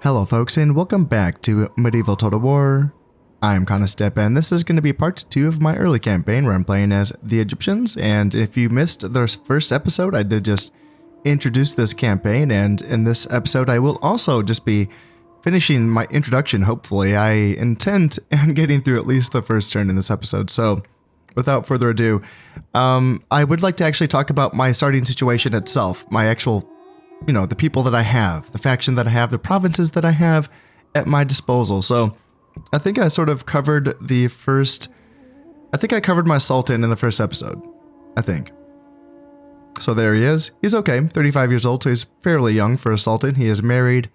Hello folks and welcome back to Medieval Total War. I'm Conostep and this is going to be part 2 of my early campaign where I'm playing as the Egyptians, and if you missed the first episode I did just introduce this campaign, and in this episode I will also just be finishing my introduction. Hopefully I intend on getting through at least the first turn in this episode, so without further ado, I would like to actually talk about my starting situation itself, my actual the people that I have, the faction that I have, the provinces that I have at my disposal. So I think I sort of covered I covered my Sultan in the first episode, I think. So there he is. He's okay, 35 years old, so he's fairly young for a Sultan. He is married,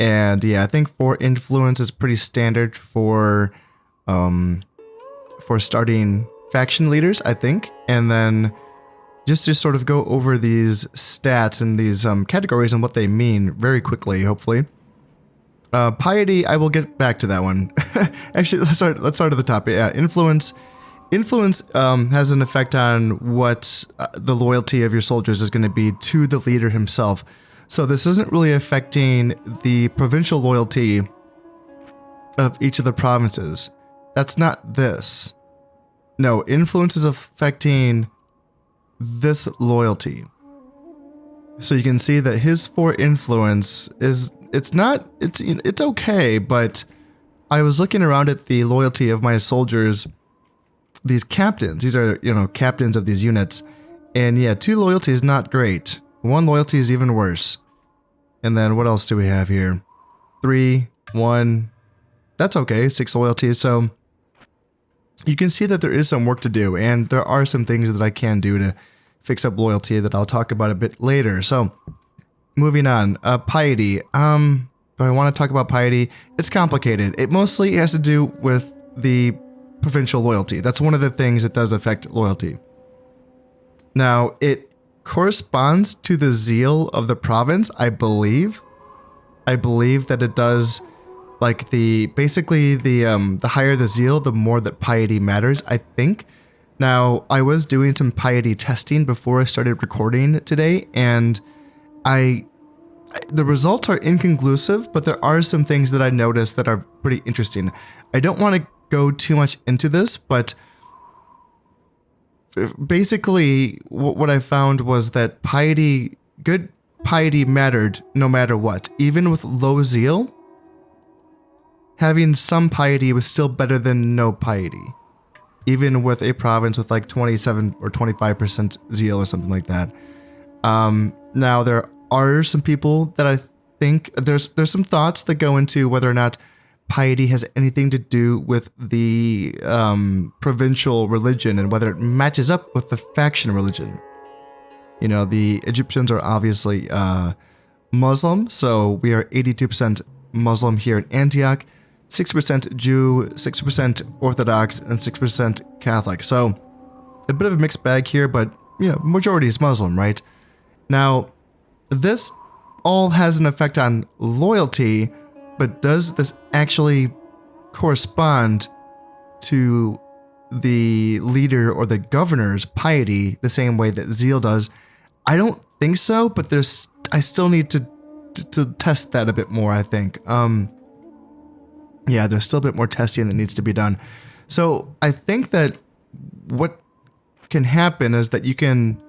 and yeah, I think 4 influence is pretty standard for starting faction leaders, I think. And then just to sort of go over these stats and these categories and what they mean very quickly, hopefully. Piety, I will get back to that one. Actually, let's start at the top. Yeah, influence. Influence has an effect on what the loyalty of your soldiers is going to be to the leader himself. So this isn't really affecting the provincial loyalty of each of the provinces. That's not this. No, influence is affecting this loyalty. So you can see that his 4 influence is, it's okay, but I was looking around at the loyalty of my soldiers, these captains. These are, captains of these units. And yeah, 2 loyalty is not great. 1 loyalty is even worse. And then what else do we have here? 3, 1. That's okay, 6 loyalty. So you can see that there is some work to do, and there are some things that I can do to fix up loyalty that I'll talk about a bit later. So moving on, piety. Do I want to talk about piety? It's complicated. It mostly has to do with the provincial loyalty. That's one of the things that does affect loyalty. Now, it corresponds to the zeal of the province, I believe. I believe that it does, like basically the higher the zeal, the more that piety matters, I think. Now, I was doing some piety testing before I started recording today, and the results are inconclusive, but there are some things that I noticed that are pretty interesting. I don't want to go too much into this, but basically what I found was that good piety mattered no matter what. Even with low zeal, having some piety was still better than no piety. Even with a province with like 27 or 25% zeal or something like that. Now there are some people that I think there's some thoughts that go into whether or not piety has anything to do with the provincial religion and whether it matches up with the faction religion. The Egyptians are obviously Muslim, so we are 82% Muslim here in Antioch. 6% Jew, 6% Orthodox, and 6% Catholic. So a bit of a mixed bag here, but majority is Muslim, right? Now, this all has an effect on loyalty, but does this actually correspond to the leader or the governor's piety the same way that zeal does? I don't think so, but I still need to test that a bit more, I think. Yeah, there's still a bit more testing that needs to be done. So I think that what can happen is that you can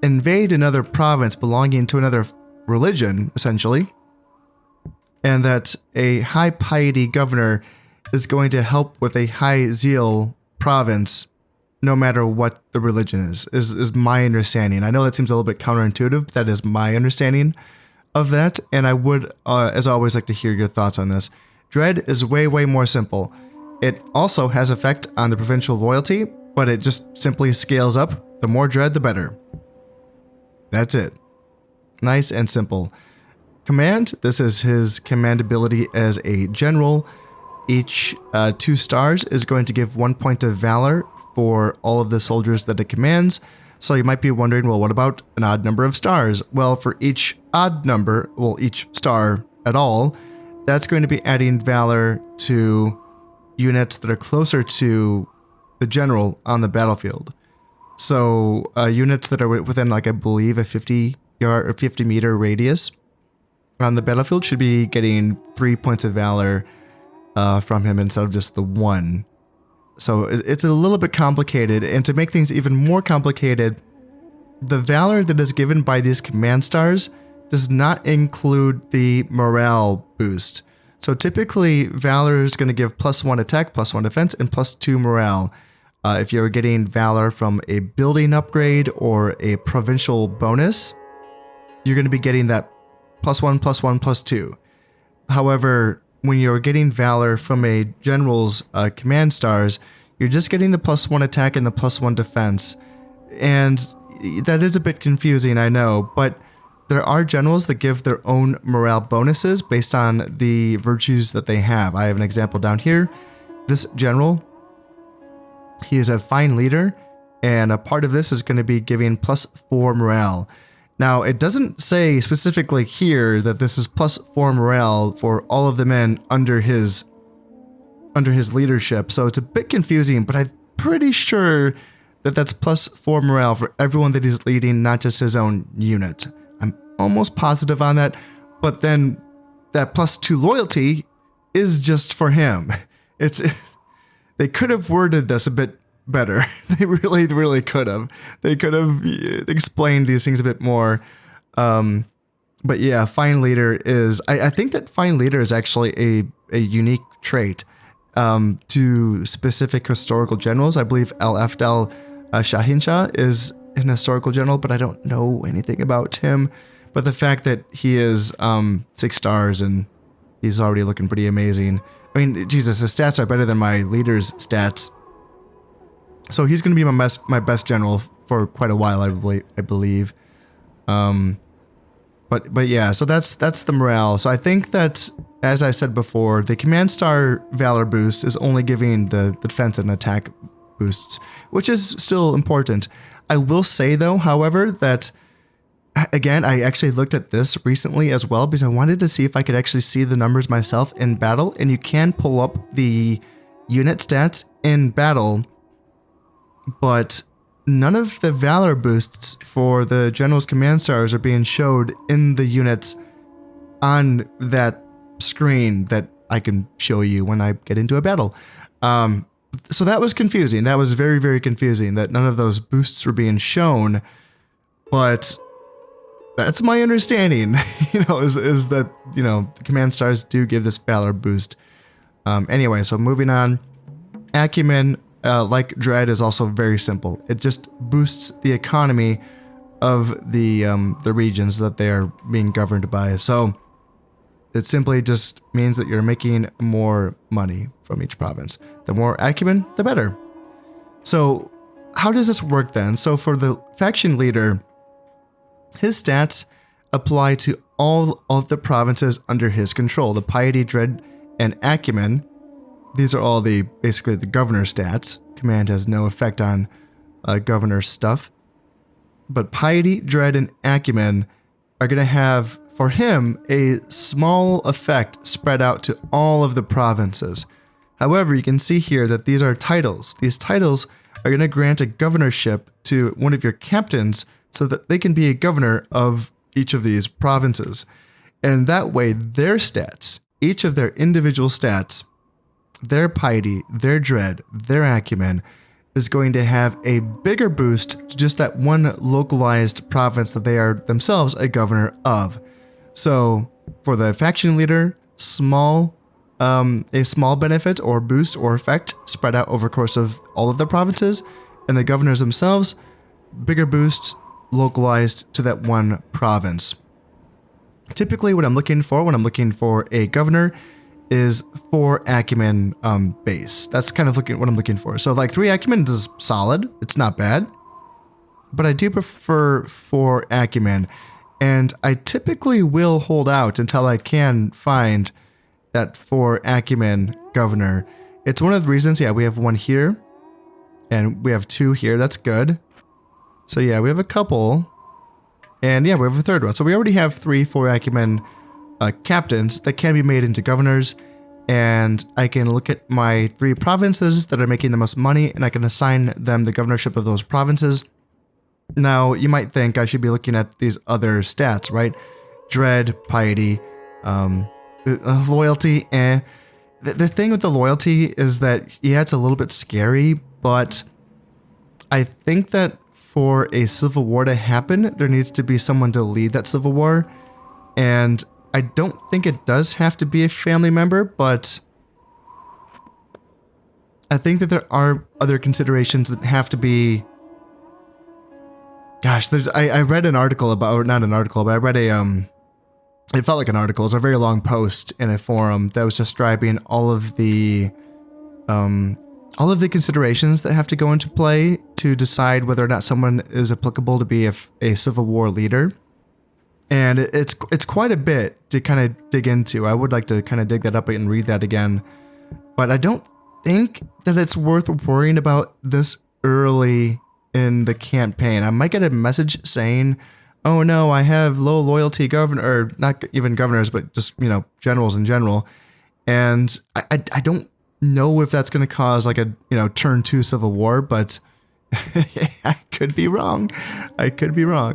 invade another province belonging to another religion, essentially, and that a high piety governor is going to help with a high zeal province no matter what the religion is my understanding. I know that seems a little bit counterintuitive, but that is my understanding of that, and I would, as always, like to hear your thoughts on this. Dread is way more simple. It also has effect on the provincial loyalty, but it just simply scales up. The more dread, the better. That's it. Nice and simple. Command, this is his command ability as a general. Each 2 stars is going to give 1 point of valor for all of the soldiers that it commands. So you might be wondering, well, what about an odd number of stars? Well, for each odd number, each star at all, that's going to be adding valor to units that are closer to the general on the battlefield. So units that are within, like, I believe a 50 meter radius on the battlefield should be getting 3 points of valor from him instead of just the 1. So it's a little bit complicated, and to make things even more complicated, the valor that is given by these command stars does not include the morale boost. So typically, valor is going to give +1 attack, +1 defense, and +2 morale. If you're getting valor from a building upgrade or a provincial bonus, you're going to be getting that +1, +1, +2. However, when you're getting valor from a general's command stars, you're just getting the +1 attack and the +1 defense. And that is a bit confusing, I know, but there are generals that give their own morale bonuses based on the virtues that they have. I have an example down here. This general, he is a fine leader, and a part of this is going to be giving +4 morale. Now, it doesn't say specifically here that this is +4 morale for all of the men under his leadership, so it's a bit confusing, but I'm pretty sure that that's +4 morale for everyone that he's leading, not just his own unit. I'm almost positive on that, but then that +2 loyalty is just for him. They could have worded this a bit better. They really could have. They could have explained these things a bit more. But yeah, Fine Leader is... I think that Fine Leader is actually a unique trait to specific historical generals. I believe El-Afdal Shahinshah is an historical general, but I don't know anything about him. But the fact that he is 6 stars and he's already looking pretty amazing. I mean, Jesus, his stats are better than my leader's stats. So he's going to be my best general for quite a while, I believe. But yeah, so that's the morale. So I think that, as I said before, the command star valor boost is only giving the defense and attack boosts, which is still important. I will say though, however, that again, I actually looked at this recently as well because I wanted to see if I could actually see the numbers myself in battle, and you can pull up the unit stats in battle, but none of the valor boosts for the general's command stars are being showed in the units on that screen that I can show you when I get into a battle. So that was confusing. That was very, very confusing that none of those boosts were being shown, but that's my understanding, is that, the command stars do give this valor boost. Anyway, so moving on. Acumen, like Dread, is also very simple. It just boosts the economy of the regions that they are being governed by. So it simply just means that you're making more money from each province. The more acumen, the better. So how does this work then? So for the faction leader, his stats apply to all of the provinces under his control. The Piety, Dread, and Acumen. These are all basically the governor stats. Command has no effect on governor stuff. But Piety, Dread, and Acumen are going to have, for him, a small effect spread out to all of the provinces. However, you can see here that these are titles. These titles are going to grant a governorship to one of your captains so that they can be a governor of each of these provinces. And that way, their stats, each of their individual stats, their piety, their dread, their acumen, is going to have a bigger boost to just that one localized province that they are themselves a governor of. So for the faction leader, a small benefit or boost or effect spread out over the course of all of the provinces, and the governors themselves, bigger boost localized to that one province. Typically what I'm looking for a governor is 4 acumen base. That's kind of what I'm looking for. So like 3 acumen is solid. It's not bad. But I do prefer 4 acumen. And I typically will hold out until I can find that 4 acumen governor. It's one of the reasons, yeah, we have 1 here. And we have 2 here. That's good. So yeah, we have a couple. And yeah, we have a 3rd one. So we already have 3 4 acumen captains that can be made into governors. And I can look at my 3 provinces that are making the most money, and I can assign them the governorship of those provinces. Now, you might think I should be looking at these other stats, right? dread, piety, loyalty. The thing with the loyalty is that, yeah, it's a little bit scary, but I think that for a civil war to happen, there needs to be someone to lead that civil war. And I don't think it does have to be a family member, but I think that there are other considerations that have to be. Gosh, I read an article about, or not an article, but I read it felt like an article. It was a very long post in a forum that was describing all of the considerations that have to go into play to decide whether or not someone is applicable to be a civil war leader. And it's quite a bit to kind of dig into. I would like to kind of dig that up and read that again. But I don't think that it's worth worrying about this early in the campaign. I might get a message saying, oh no, I have low loyalty governor, or not even governors, but just, generals in general. And I don't know if that's going to cause like a, turn 2 civil war, but I could be wrong.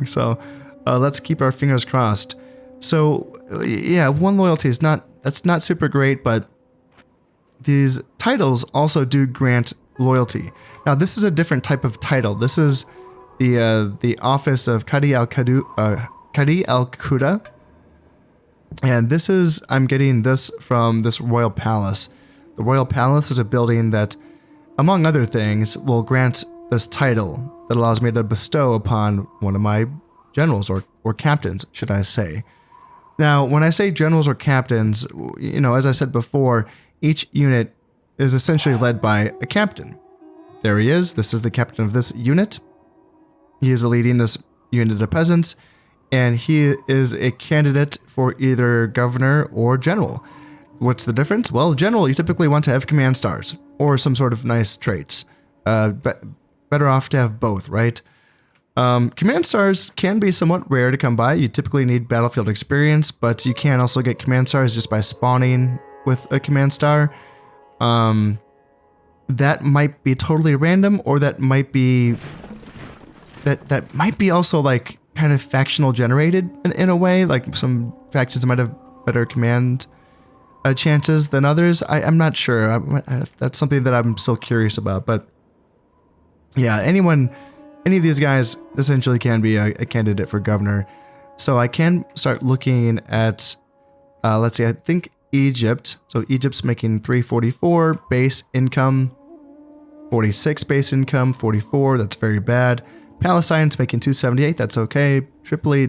So let's keep our fingers crossed. So yeah, 1 loyalty is that's not super great, but these titles also do grant loyalty. Now this is a different type of title. This is the office of Qadi al-Quda. And I'm getting this from this royal palace. The royal palace is a building that, among other things, will grant this title that allows me to bestow upon one of my generals or captains, should I say. Now, when I say generals or captains, as I said before, each unit is essentially led by a captain. There he is. This is the captain of this unit. He is leading this unit of peasants, and he is a candidate for either governor or general. What's the difference? Well, general, you typically want to have command stars or some sort of nice traits. Better off to have both, right? Command stars can be somewhat rare to come by. You typically need battlefield experience, but you can also get command stars just by spawning with a command star. That might be totally random, or that might be also like kind of factional generated in a way. Like some factions might have better command chances than others. I'm not sure. That's something that I'm still curious about. But yeah, any of these guys essentially can be a candidate for governor. So I can start looking at, let's see, I think Egypt. So Egypt's making 344 base income, 46 base income, 44. That's very bad. Palestine's making 278. That's okay. Tripoli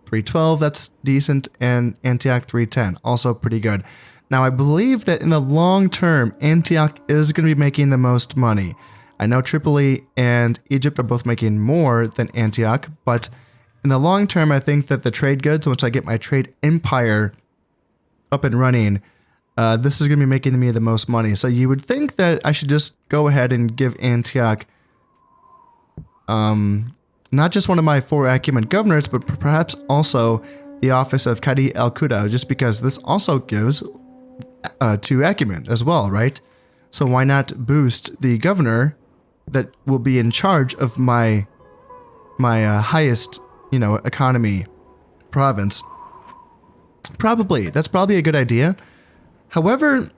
312. That's decent. And Antioch 310. Also pretty good. Now I believe that in the long term, Antioch is going to be making the most money. I know Tripoli and Egypt are both making more than Antioch, but in the long term, I think that the trade goods, once I get my trade empire up and running, this is going to be making me the most money. So you would think that I should just go ahead and give Antioch not just one of my 4 acumen governors, but perhaps also the office of Qadi al-Quda, just because this also gives 2 acumen as well, right? So why not boost the governor that will be in charge of my highest, economy province? That's probably a good idea. However,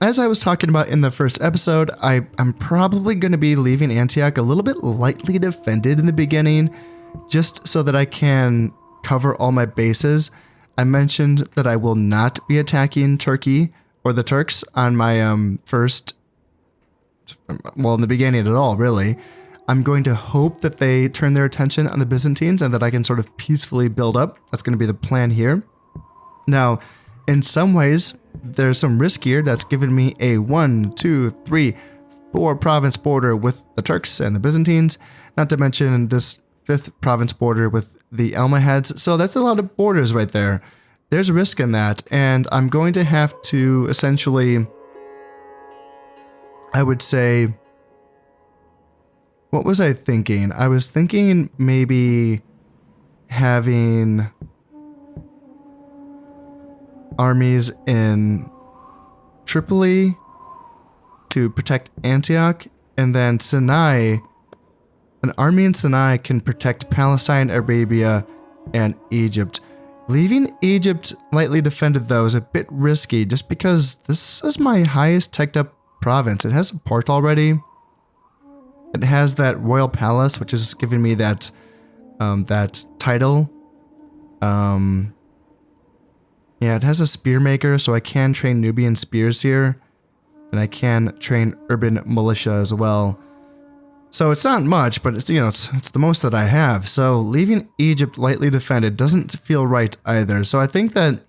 as I was talking about in the first episode, I'm probably going to be leaving Antioch a little bit lightly defended in the beginning, just so that I can cover all my bases. I mentioned that I will not be attacking Turkey or the Turks on my in the beginning at all, really. I'm going to hope that they turn their attention on the Byzantines and that I can sort of peacefully build up. That's going to be the plan here. Now, in some ways, there's some risk here that's given me a 1, 2, 3, 4 province border with the Turks and the Byzantines, not to mention this 5th province border with the Almohads. So that's a lot of borders right there. There's a risk in that, and I'm going to have to essentially, I would say, what was I thinking? I was thinking maybe having armies in Tripoli to protect Antioch, and then Sinai, an army in Sinai can protect Palestine, Arabia, and Egypt. Leaving Egypt lightly defended, though, is a bit risky just because this is my highest teched up province. It has a port already. It has that royal palace, which is giving me that that title. Yeah, it has a spear maker, so I can train Nubian spears here. And I can train urban militia as well. So it's not much, but it's, you know, it's the most that I have. So leaving Egypt lightly defended doesn't feel right either. So I think that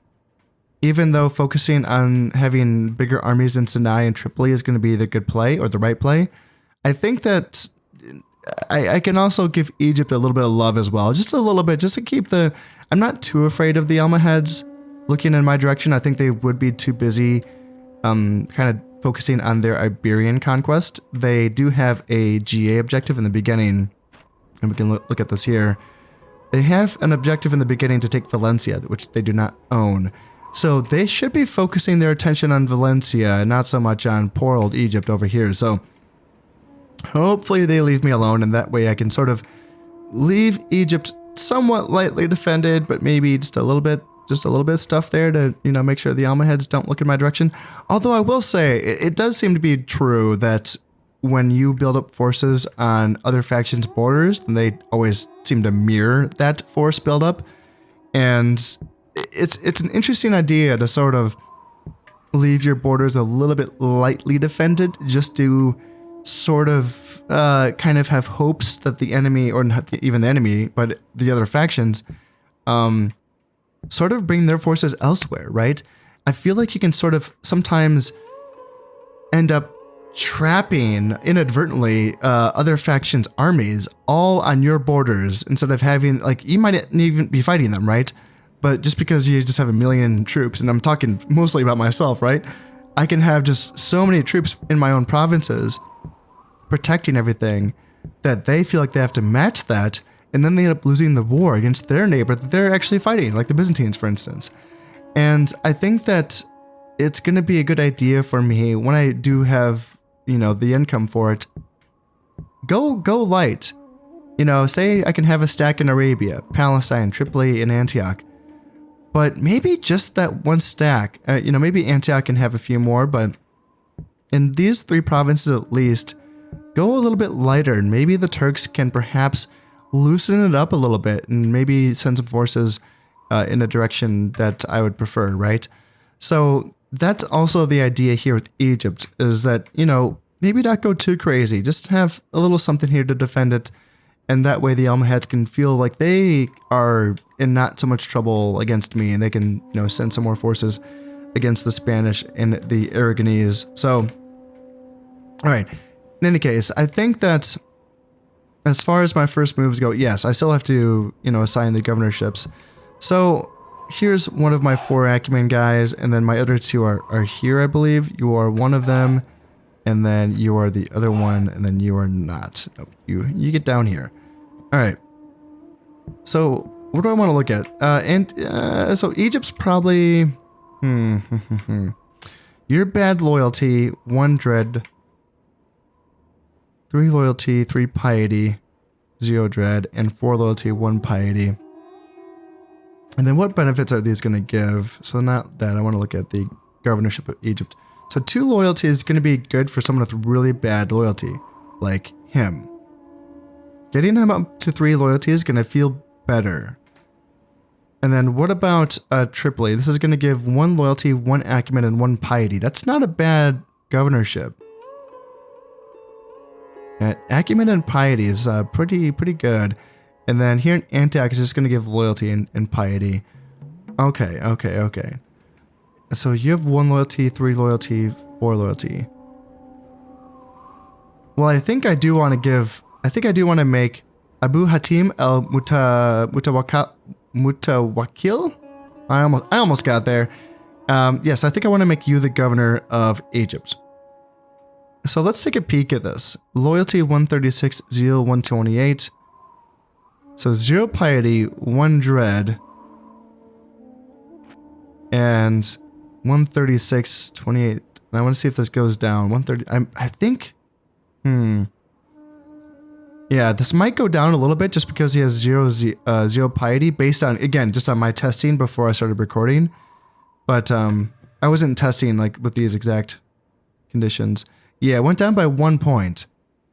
even though focusing on having bigger armies in Sinai and Tripoli is going to be the good play or the right play, I think that I can also give Egypt a little bit of love as well. Just a little bit, just to keep the... I'm not too afraid of the Almohads looking in my direction. I think they would be too busy kind of focusing on their Iberian conquest. They do have a GA objective in the beginning, and we can look at this here. They have an objective in the beginning to take Valencia, which they do not own. So they should be focusing their attention on Valencia and not so much on poor old Egypt over here. So hopefully they leave me alone, and that way I can sort of leave Egypt somewhat lightly defended, but maybe just a little bit of stuff there to, you know, make sure the Almohads don't look in my direction. Although I will say, it does seem to be true that when you build up forces on other factions' borders, then they always seem to mirror that force buildup. And it's an interesting idea to sort of leave your borders a little bit lightly defended, just to sort of kind of have hopes that the enemy, or not even the enemy, but the other factions, sort of bring their forces elsewhere, right? I feel like you can sort of sometimes end up trapping inadvertently other factions' armies all on your borders instead of having, like, you might even be fighting them, right? But just because you just have 1 million troops, and I'm talking mostly about myself, right? I can have just so many troops in my own provinces protecting everything that they feel like they have to match that, and then they end up losing the war against their neighbor that they're actually fighting, like the Byzantines, for instance. And I think that it's going to be a good idea for me when I do have, you know, the income for it. Go light. You know, say I can have a stack in Arabia, Palestine, Tripoli, and Antioch. But maybe just that one stack. You know, maybe Antioch can have a few more, but in these 3 provinces at least, go a little bit lighter, and maybe the Turks can perhaps loosen it up a little bit and maybe send some forces in a direction that I would prefer, right? So that's also the idea here with Egypt, is that, you know, maybe not go too crazy, just have a little something here to defend it, and that way the Almohads can feel like they are in not so much trouble against me, and they can, you know, send some more forces against the Spanish and the Aragonese. So, all right. In any case, I think that as far as my first moves go, yes, I still have to, you know, assign the governorships. So here's one of my 4 acumen guys, and then my other 2 are here, I believe. You are one of them, and then you are the other one, and then you are not. Nope, you get down here. All right. So what do I want to look at? So Egypt's probably... Your bad loyalty, 1 dread... 3 loyalty, 3 piety, 0 dread, and 4 loyalty, 1 piety. And then what benefits are these going to give? So not that, I want to look at the governorship of Egypt. So 2 loyalty is going to be good for someone with really bad loyalty, like him. Getting him up to 3 loyalty is going to feel better. And then what about Tripoli? This is going to give 1 loyalty, 1 acumen, and 1 piety. That's not a bad governorship. Acumen and piety is pretty good. And then here in Antioch is just going to give loyalty and piety. Okay. So you have 1 loyalty, 3 loyalty, 4 loyalty. Well, I think I do want to make Abu Hatim el Mutawakil. I almost got there. Yes, I think I want to make you the governor of Egypt. So let's take a peek at this. Loyalty 136, zeal 128. So 0 piety, 1 dread, and 136, 28. And I want to see if this goes down. 130. I think. Yeah, this might go down a little bit just because he has zero piety based on, again, just on my testing before I started recording. But I wasn't testing like with these exact conditions. Yeah, it went down by 1 point.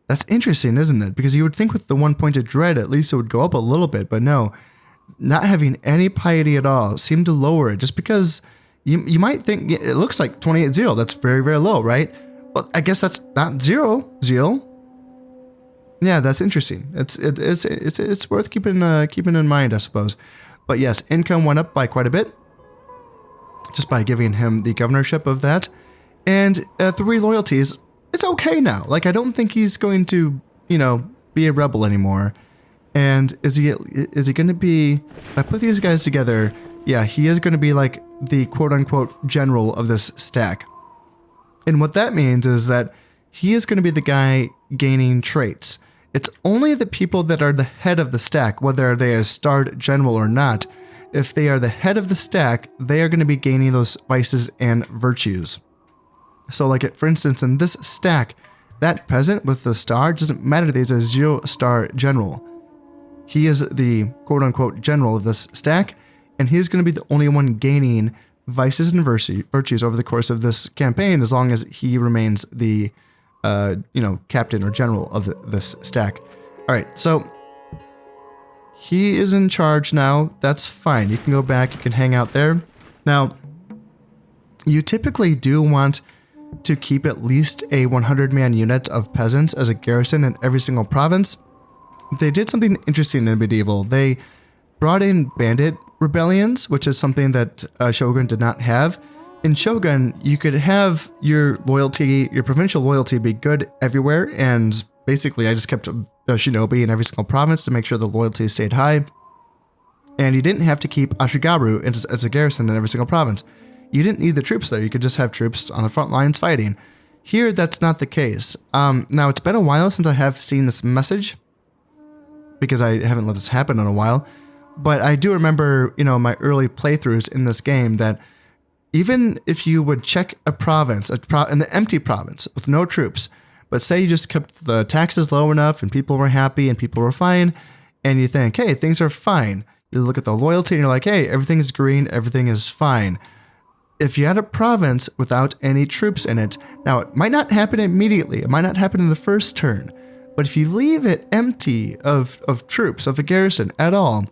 That's interesting, isn't it? Because you would think with the 1 pointed dread, at least it would go up a little bit, but no. Not having any piety at all seemed to lower it just because you might think it looks like 28 zeal. That's very, very low, right? Well, I guess that's not zero zeal. Yeah, that's interesting. It's worth keeping in mind, I suppose. But yes, income went up by quite a bit just by giving him the governorship of that. And 3 loyalties, it's okay now. Like, I don't think he's going to, be a rebel anymore. And is he going to be, if I put these guys together, yeah, he is going to be like the quote-unquote general of this stack. And what that means is that he is going to be the guy gaining traits. It's only the people that are the head of the stack, whether they are starred general or not. If they are the head of the stack, they are going to be gaining those vices and virtues. So like, for instance, in this stack, that peasant with the star, doesn't matter that he's a 0-star general. He is the quote-unquote general of this stack, and he's going to be the only one gaining vices and virtues over the course of this campaign, as long as he remains the, captain or general of this stack. All right, so he is in charge now. That's fine. You can go back. You can hang out there. Now, you typically do want to keep at least a 100-man unit of peasants as a garrison in every single province. They did something interesting in medieval. They brought in bandit rebellions, which is something that Shogun did not have. In Shogun, you could have your provincial loyalty be good everywhere, and basically I just kept a shinobi in every single province to make sure the loyalty stayed high. And you didn't have to keep Ashigaru as a garrison in every single province. You didn't need the troops there. You could just have troops on the front lines fighting. Here, that's not the case. Now, it's been a while since I have seen this message, because I haven't let this happen in a while. But I do remember, my early playthroughs in this game that even if you would check a province, an empty province with no troops, but say you just kept the taxes low enough and people were happy and people were fine, and you think, hey, things are fine. You look at the loyalty and you're like, hey, everything's green, everything is fine. If you had a province without any troops in it, now it might not happen immediately, it might not happen in the first turn, but if you leave it empty of troops, of a garrison at all,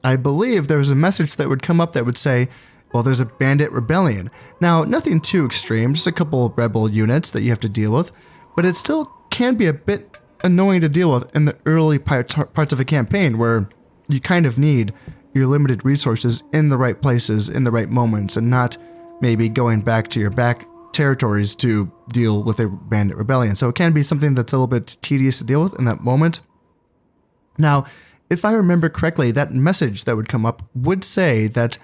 I believe there was a message that would come up that would say, well, there's a bandit rebellion. Now, nothing too extreme, just a couple of rebel units that you have to deal with, but it still can be a bit annoying to deal with in the early parts of a campaign where you kind of need your limited resources in the right places, in the right moments, and not maybe going back to your back territories to deal with a bandit rebellion. So it can be something that's a little bit tedious to deal with in that moment. Now, if I remember correctly, that message that would come up would say that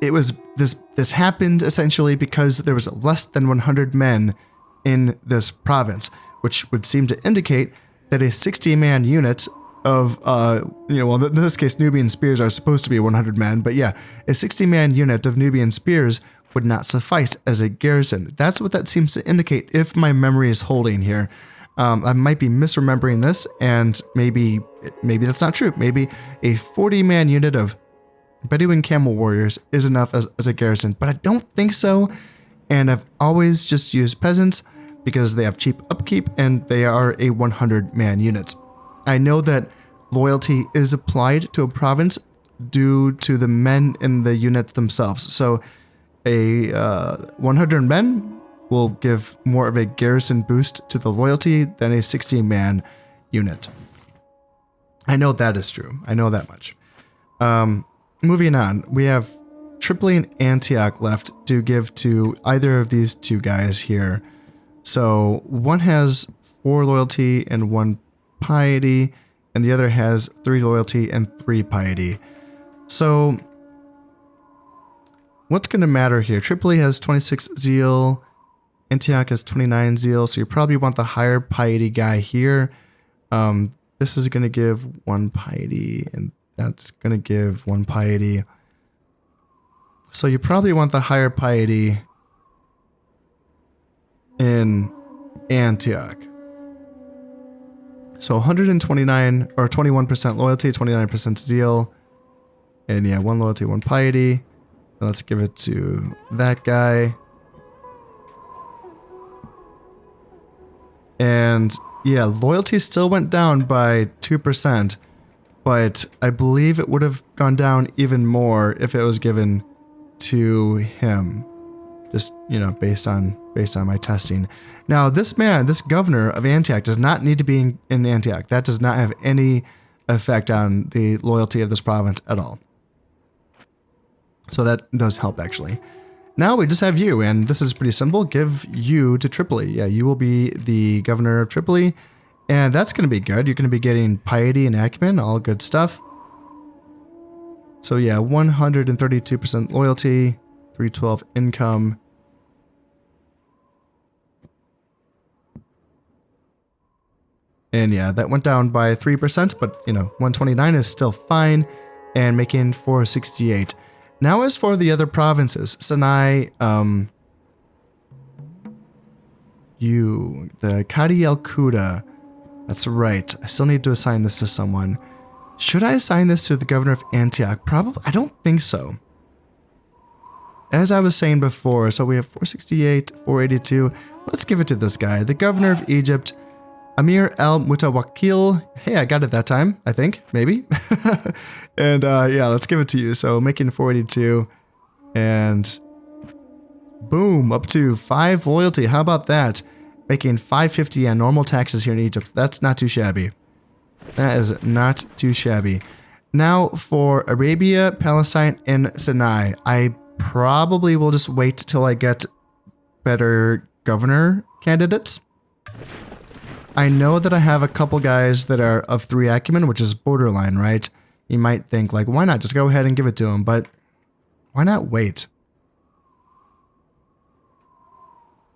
it was this happened essentially because there was less than 100 men in this province, which would seem to indicate that a 60-man unit of, well, in this case, Nubian spears are supposed to be 100 men, but yeah, a 60-man unit of Nubian spears would not suffice as a garrison. That's what that seems to indicate, if my memory is holding here. I might be misremembering this, and maybe that's not true. Maybe a 40-man unit of Bedouin camel warriors is enough as a garrison, but I don't think so, and I've always just used peasants because they have cheap upkeep and they are a 100-man unit. I know that loyalty is applied to a province due to the men in the units themselves, so a 100 men will give more of a garrison boost to the loyalty than a 60-man unit. I know that is true. I know that much. Moving on, we have Tripoli and Antioch left to give to either of these two guys here. So one has 4 loyalty and 1 piety, and the other has 3 loyalty and 3 piety. So what's going to matter here? Tripoli has 26 zeal, Antioch has 29 zeal, so you probably want the higher piety guy here. This is going to give 1 piety, and that's going to give 1 piety. So you probably want the higher piety in Antioch. So 129 or 21% loyalty, 29% zeal. And yeah, 1 loyalty, 1 piety. Let's give it to that guy. And yeah, loyalty still went down by 2%, but I believe it would have gone down even more if it was given to him. Just, you know, based on my testing. Now, this man, this governor of Antioch does not need to be in Antioch. That does not have any effect on the loyalty of this province at all. So that does help, actually. Now we just have you, and this is pretty simple. Give you to Tripoli. Yeah, you will be the governor of Tripoli, and that's going to be good. You're going to be getting piety and acumen, all good stuff. So yeah, 132% loyalty, 312 income. And yeah, that went down by 3%, but you know, 129 is still fine, and making 468. Now as for the other provinces, Sinai, the Kadi El Kuda, that's right, I still need to assign this to someone. Should I assign this to the governor of Antioch? Probably, I don't think so. As I was saying before, so we have 468, 482, let's give it to this guy, the governor of Egypt, Amir El Mutawakil. Hey, I got it that time, I think, maybe. And yeah, let's give it to you. So making 482 and boom, up to 5 loyalty. How about that? Making 550 on normal taxes here in Egypt. That's not too shabby. That is not too shabby. Now for Arabia, Palestine, and Sinai, I probably will just wait till I get better governor candidates. I know that I have a couple guys that are of 3 acumen, which is borderline, right? You might think, like, why not just go ahead and give it to him? But why not wait?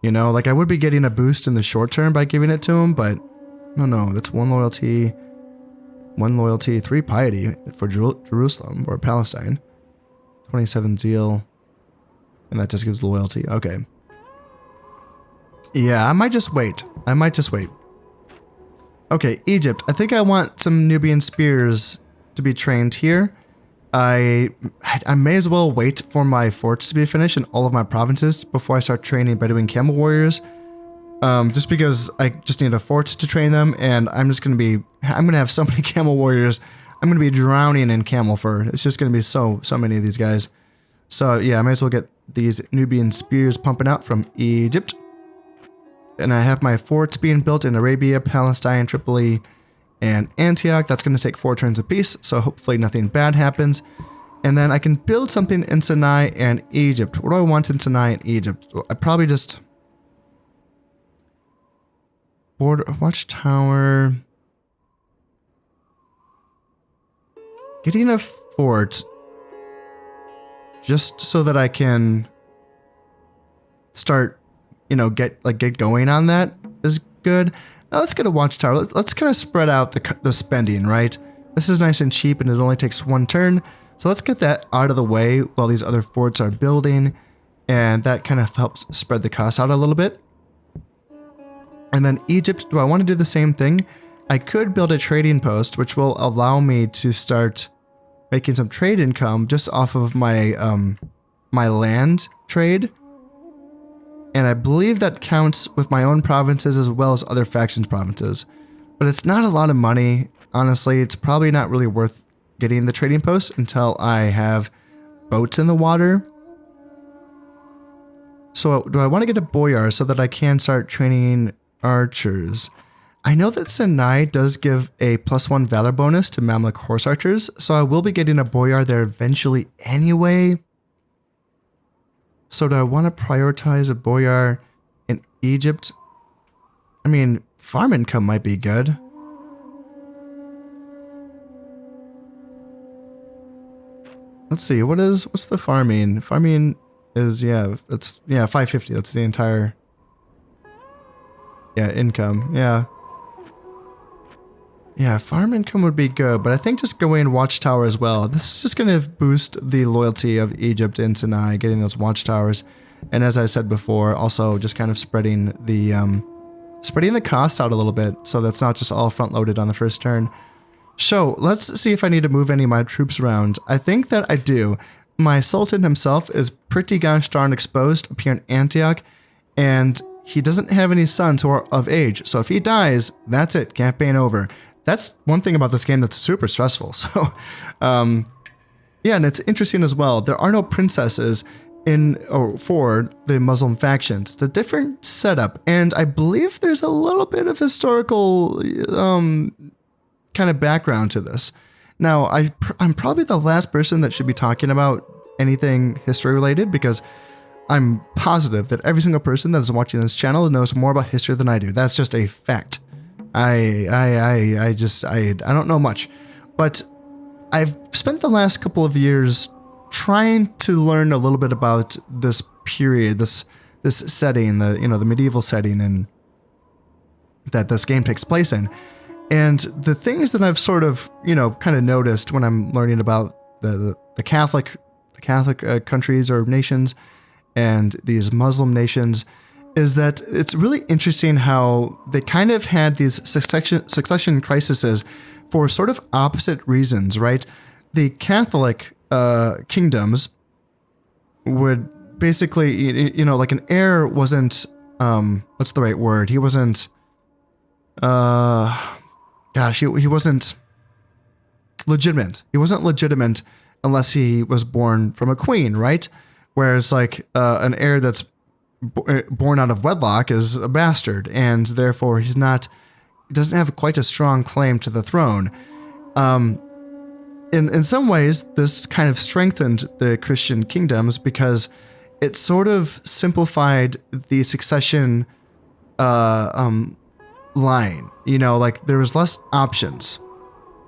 You know, like I would be getting a boost in the short term by giving it to him, but no, that's 1 loyalty, 3 piety for Jerusalem or Palestine, 27 zeal, and that just gives loyalty. Okay. Yeah, I might just wait. Okay, Egypt. I think I want some Nubian spears to be trained here. I may as well wait for my forts to be finished in all of my provinces before I start training Bedouin camel warriors. Just because I just need a fort to train them, and I'm gonna have so many camel warriors. I'm gonna be drowning in camel fur. It's just gonna be so many of these guys. So yeah, I may as well get these Nubian spears pumping out from Egypt. And I have my forts being built in Arabia, Palestine, Tripoli, and Antioch. That's going to take 4 turns apiece, so hopefully nothing bad happens. And then I can build something in Sinai and Egypt. What do I want in Sinai and Egypt? I probably just... Border watchtower. Getting a fort just so that I can start, you know, get going on that is good. Now let's get a watchtower. Let's kind of spread out the spending, right? This is nice and cheap, and it only takes 1 turn. So let's get that out of the way while these other forts are building, and that kind of helps spread the cost out a little bit. And then Egypt, do I want to do the same thing? I could build a trading post, which will allow me to start making some trade income just off of my my land trade. And I believe that counts with my own provinces as well as other factions' provinces. But it's not a lot of money. Honestly, it's probably not really worth getting the trading post until I have boats in the water. So do I want to get a boyar so that I can start training archers? I know that Sinai does give a +1 valor bonus to Mamluk horse archers, so I will be getting a boyar there eventually anyway. So do I want to prioritize a boyar in Egypt? I mean, farm income might be good. Let's see, what's the farming? Farming is, it's 550. That's the entire income. Yeah, farm income would be good, but I think just going watchtower as well. This is just going to boost the loyalty of Egypt and Sinai, getting those watchtowers. And as I said before, also just kind of spreading spreading the costs out a little bit so that's not just all front loaded on the first turn. So let's see if I need to move any of my troops around. I think that I do. My Sultan himself is pretty gosh darn exposed up here in Antioch, and he doesn't have any sons who are of age. So if he dies, that's it, campaign over. That's one thing about this game that's super stressful. So, yeah, and it's interesting as well. There are no princesses for the Muslim factions. It's a different setup, and I believe there's a little bit of historical kind of background to this. Now, I'm probably the last person that should be talking about anything history related, because I'm positive that every single person that is watching this channel knows more about history than I do. That's just a fact. I don't know much, but I've spent the last couple of years trying to learn a little bit about this period, this setting, the medieval setting, and that this game takes place in. And the things that I've sort of, kind of noticed when I'm learning about the Catholic countries or nations and these Muslim nations is that it's really interesting how they kind of had these succession crises for sort of opposite reasons, right? The Catholic kingdoms would basically, like an heir wasn't, what's the right word? He wasn't, he wasn't legitimate. He wasn't legitimate unless he was born from a queen, right? Whereas like an heir that's born out of wedlock is a bastard, and therefore he doesn't have quite a strong claim to the throne. In some ways, this kind of strengthened the Christian kingdoms because it sort of simplified the succession line. Like there was less options.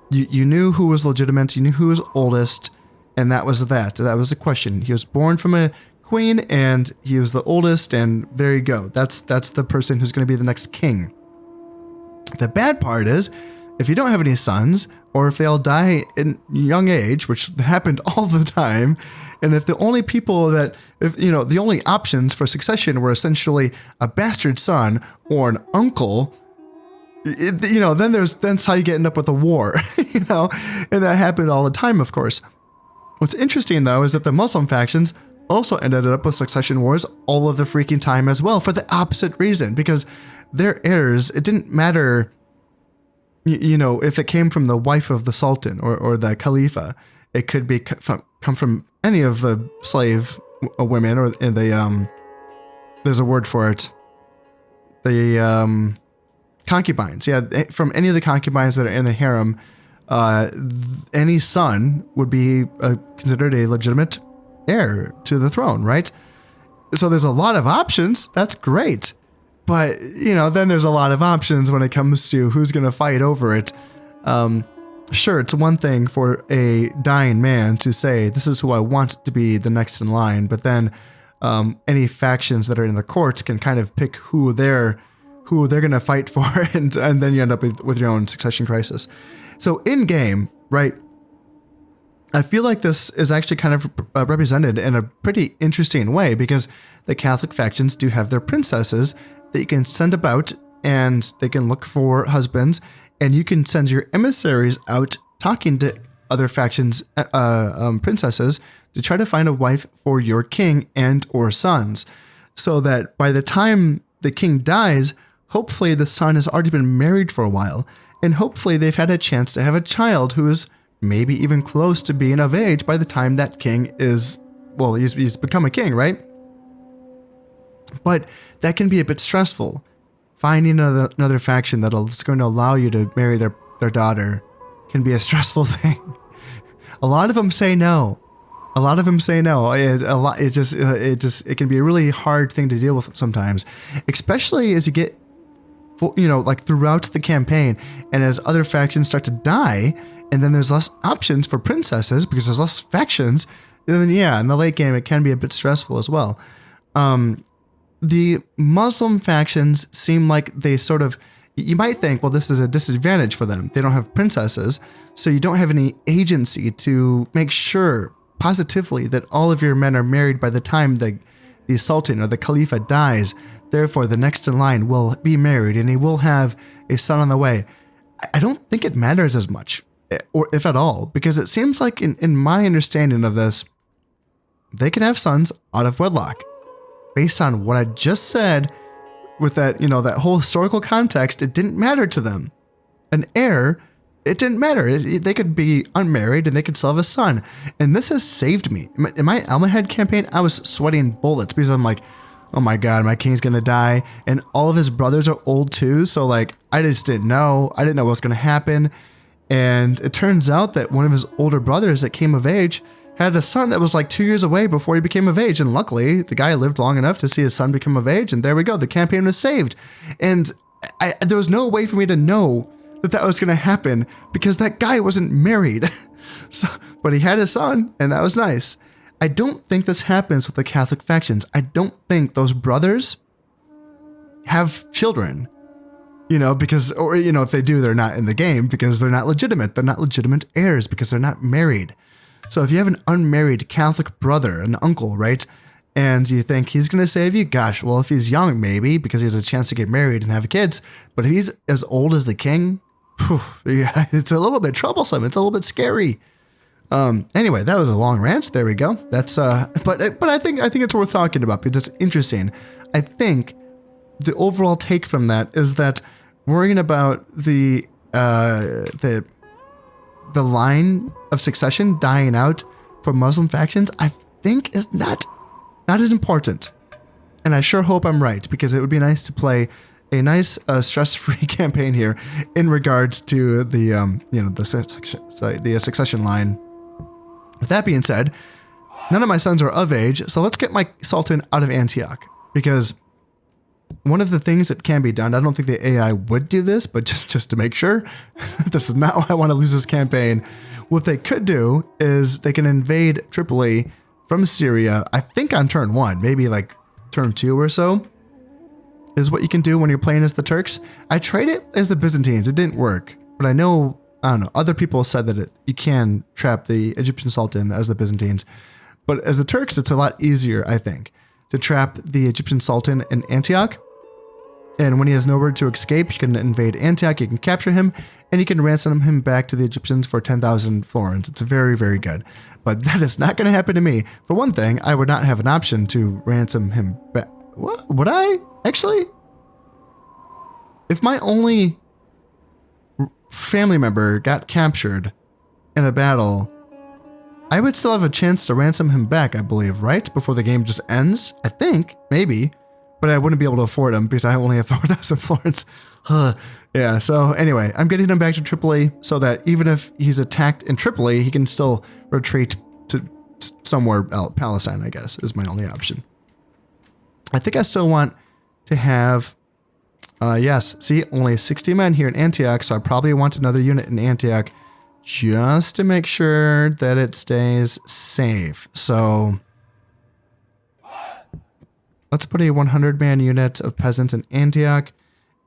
You knew who was legitimate, you knew who was oldest, and that was that. That was the question. He was born from a queen, and he was the oldest, and there you go. That's the person who's going to be the next king. The bad part is, if you don't have any sons, or if they all die in young age, which happened all the time, and if the only the only options for succession were essentially a bastard son or an uncle, then that's how you end up with a war, and that happened all the time, of course. What's interesting, though, is that the Muslim factions also ended up with succession wars all of the freaking time as well, for the opposite reason, because their heirs, it didn't matter, if it came from the wife of the Sultan or the Khalifa. It could be come from any of the slave women, or there's a word for it, the concubines. Yeah, from any of the concubines that are in the harem, any son would be considered a legitimate heir to the throne, right? So there's a lot of options. That's great. But, then there's a lot of options when it comes to who's going to fight over it. Sure, it's one thing for a dying man to say, this is who I want to be the next in line. But then any factions that are in the court can kind of pick who they're going to fight for. And then you end up with your own succession crisis. So in game, right, I feel like this is actually kind of represented in a pretty interesting way, because the Catholic factions do have their princesses that you can send about, and they can look for husbands, and you can send your emissaries out talking to other factions' princesses to try to find a wife for your king and or sons, so that by the time the king dies, hopefully the son has already been married for a while, and hopefully they've had a chance to have a child who is maybe even close to being of age by the time that king is, he's become a king, right? But that can be a bit stressful. Finding another faction that's going to allow you to marry their daughter can be a stressful thing. A lot of them say no. It can be a really hard thing to deal with sometimes, especially as you get, throughout the campaign, and as other factions start to die, and then there's less options for princesses because there's less factions. And then, in the late game, it can be a bit stressful as well. The Muslim factions seem like they sort of, you might think, well, this is a disadvantage for them. They don't have princesses, so you don't have any agency to make sure positively that all of your men are married by the time the sultan or the khalifa dies, therefore the next in line will be married and he will have a son on the way. I don't think it matters as much, or if at all, because it seems like in my understanding of this, they can have sons out of wedlock. Based on what I just said, with that, that whole historical context, it didn't matter to them. An heir, it didn't matter. They could be unmarried and they could still have a son. And this has saved me. In my Elmahead campaign, I was sweating bullets because I'm like, oh my God, my king's gonna die. And all of his brothers are old too. So like, I just didn't know. I didn't know what was gonna happen. And it turns out that one of his older brothers that came of age had a son that was like 2 years away before he became of age. And luckily, the guy lived long enough to see his son become of age. And there we go. The campaign was saved. And there was no way for me to know that was going to happen because that guy wasn't married. But he had a son, and that was nice. I don't think this happens with the Catholic factions. I don't think those brothers have children. Because, if they do, they're not in the game because they're not legitimate. They're not legitimate heirs because they're not married. So if you have an unmarried Catholic brother, an uncle, right, and you think he's going to save you, gosh, well, if he's young, maybe, because he has a chance to get married and have kids. But if he's as old as the king, yeah, it's a little bit troublesome. It's a little bit scary. Anyway, that was a long rant. There we go. That's but I think it's worth talking about because it's interesting. I think the overall take from that is that worrying about the line of succession dying out for Muslim factions, I think is not as important. And I sure hope I'm right because it would be nice to play a nice stress-free campaign here in regards to the succession line. With that being said, none of my sons are of age, so let's get my sultan out of Antioch because one of the things that can be done, I don't think the AI would do this, but just to make sure, this is not why I want to lose this campaign. What they could do is they can invade Tripoli from Syria, I think on turn 1, maybe like turn 2 or so, is what you can do when you're playing as the Turks. I tried it as the Byzantines. It didn't work, but I don't know, other people said that you can trap the Egyptian Sultan as the Byzantines. But as the Turks, it's a lot easier, I think, to trap the Egyptian Sultan in Antioch. And when he has nowhere to escape, you can invade Antioch, you can capture him, and you can ransom him back to the Egyptians for 10,000 florins. It's very, very good. But that is not going to happen to me. For one thing, I would not have an option to ransom him back. What? Would I? Actually? If my only family member got captured in a battle, I would still have a chance to ransom him back, I believe, right? Before the game just ends? I think. Maybe. But I wouldn't be able to afford him because I only have 4,000 florins. Yeah, so anyway, I'm getting him back to Tripoli so that even if he's attacked in Tripoli, he can still retreat to somewhere else. Palestine, I guess, is my only option. I think I still want to have, yes, see, only 60 men here in Antioch, so I probably want another unit in Antioch just to make sure that it stays safe. So let's put a 100-man unit of peasants in Antioch,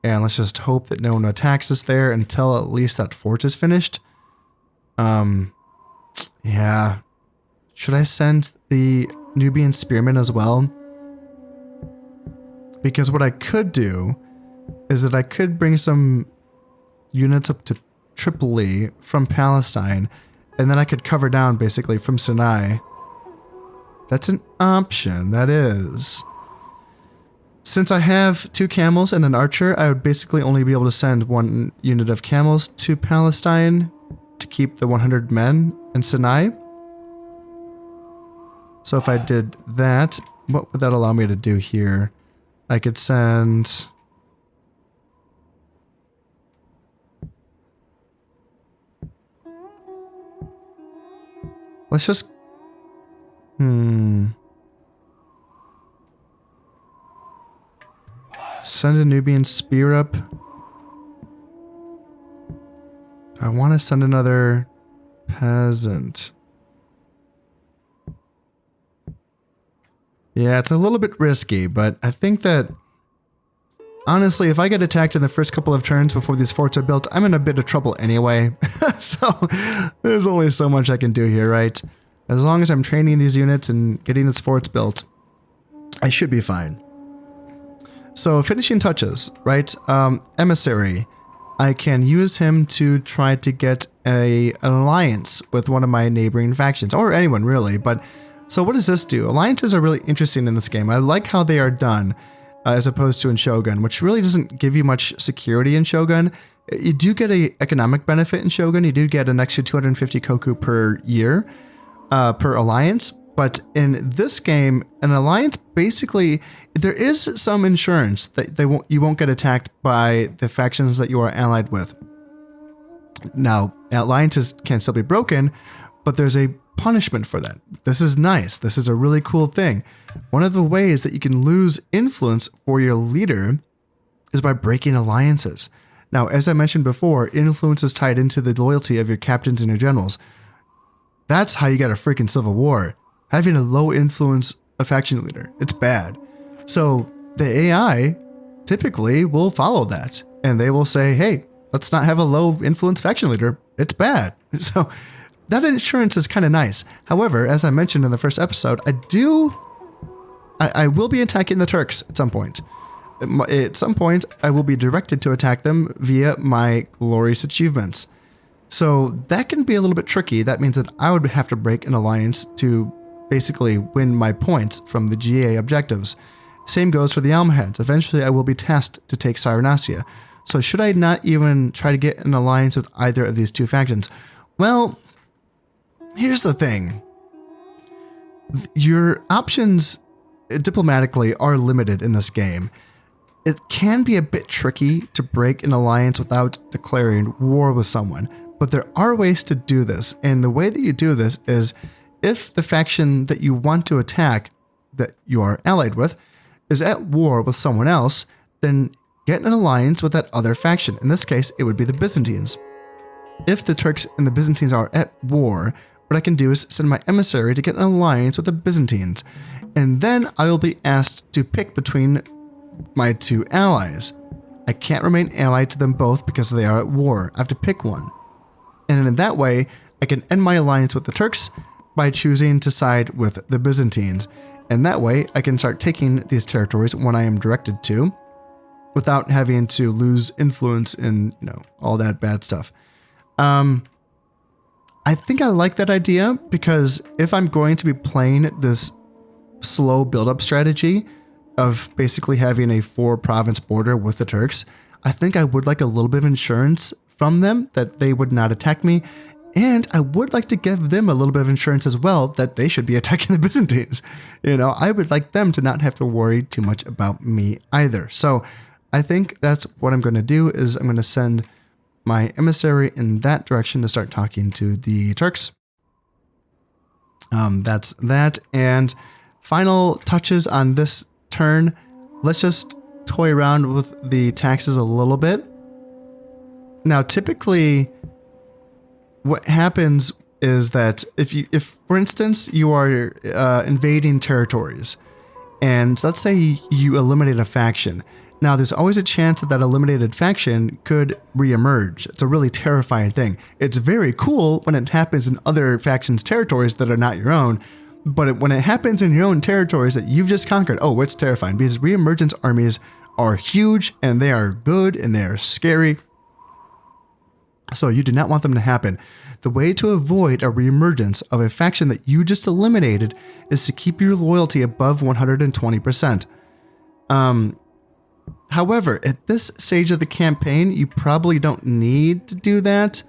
and let's just hope that no one attacks us there until at least that fort is finished. Yeah. Should I send the Nubian spearmen as well? Because what I could do is that I could bring some units up to Tripoli from Palestine, and then I could cover down basically from Sinai. That's an option, that is. Since I have 2 camels and an archer, I would basically only be able to send 1 unit of camels to Palestine to keep the 100 men in Sinai. So if I did that, what would that allow me to do here? I could send... Let's just... Send a Nubian spear up. Do I want to send another peasant? Yeah, it's a little bit risky, but I think that... Honestly, if I get attacked in the first couple of turns before these forts are built, I'm in a bit of trouble anyway. So, there's only so much I can do here, right? As long as I'm training these units and getting these forts built, I should be fine. So finishing touches, right? Emissary. I can use him to try to get an alliance with one of my neighboring factions, or anyone really. But so what does this do? Alliances are really interesting in this game. I like how they are done as opposed to in Shogun, which really doesn't give you much security in Shogun. You do get an economic benefit in Shogun. You do get an extra 250 koku per year per alliance. But in this game, an alliance basically, there is some insurance that you won't get attacked by the factions that you are allied with. Now, alliances can still be broken, but there's a punishment for that. This is nice. This is a really cool thing. One of the ways that you can lose influence for your leader is by breaking alliances. Now, as I mentioned before, influence is tied into the loyalty of your captains and your generals. That's how you get a freaking civil war. Having a low influence faction leader. It's bad. So the AI typically will follow that and they will say, hey, let's not have a low influence faction leader. It's bad. So that insurance is kind of nice. However, as I mentioned in the first episode, I will be attacking the Turks at some point. At some point, I will be directed to attack them via my glorious achievements. So that can be a little bit tricky. That means that I would have to break an alliance to basically win my points from the GA objectives. Same goes for the Almohads. Eventually, I will be tasked to take Cyrenacia. So should I not even try to get an alliance with either of these two factions? Well, here's the thing. Your options diplomatically are limited in this game. It can be a bit tricky to break an alliance without declaring war with someone, but there are ways to do this. And the way that you do this is if the faction that you want to attack, that you are allied with, is at war with someone else, then get an alliance with that other faction. In this case, it would be the Byzantines. If the Turks and the Byzantines are at war, what I can do is send my emissary to get an alliance with the Byzantines. And then I will be asked to pick between my two allies. I can't remain allied to them both because they are at war. I have to pick one. And in that way, I can end my alliance with the Turks by choosing to side with the Byzantines. And that way, I can start taking these territories when I am directed to, without having to lose influence in, all that bad stuff. I think I like that idea because if I'm going to be playing this slow build-up strategy of basically having a 4-province border with the Turks, I think I would like a little bit of insurance from them that they would not attack me. And I would like to give them a little bit of insurance as well that they should be attacking the Byzantines. I would like them to not have to worry too much about me either. So I think that's what I'm going to do is I'm going to send my emissary in that direction to start talking to the Turks. That's that. And final touches on this turn. Let's just toy around with the taxes a little bit. Now, typically, what happens is that if for instance, you are invading territories, and let's say you eliminate a faction. Now, there's always a chance that that eliminated faction could reemerge. It's a really terrifying thing. It's very cool when it happens in other factions' territories that are not your own, but when it happens in your own territories that you've just conquered, oh, it's terrifying because reemergence armies are huge and they are good and they are scary. So you do not want them to happen. The way to avoid a reemergence of a faction that you just eliminated is to keep your loyalty above 120%. However, at this stage of the campaign, you probably don't need to do that.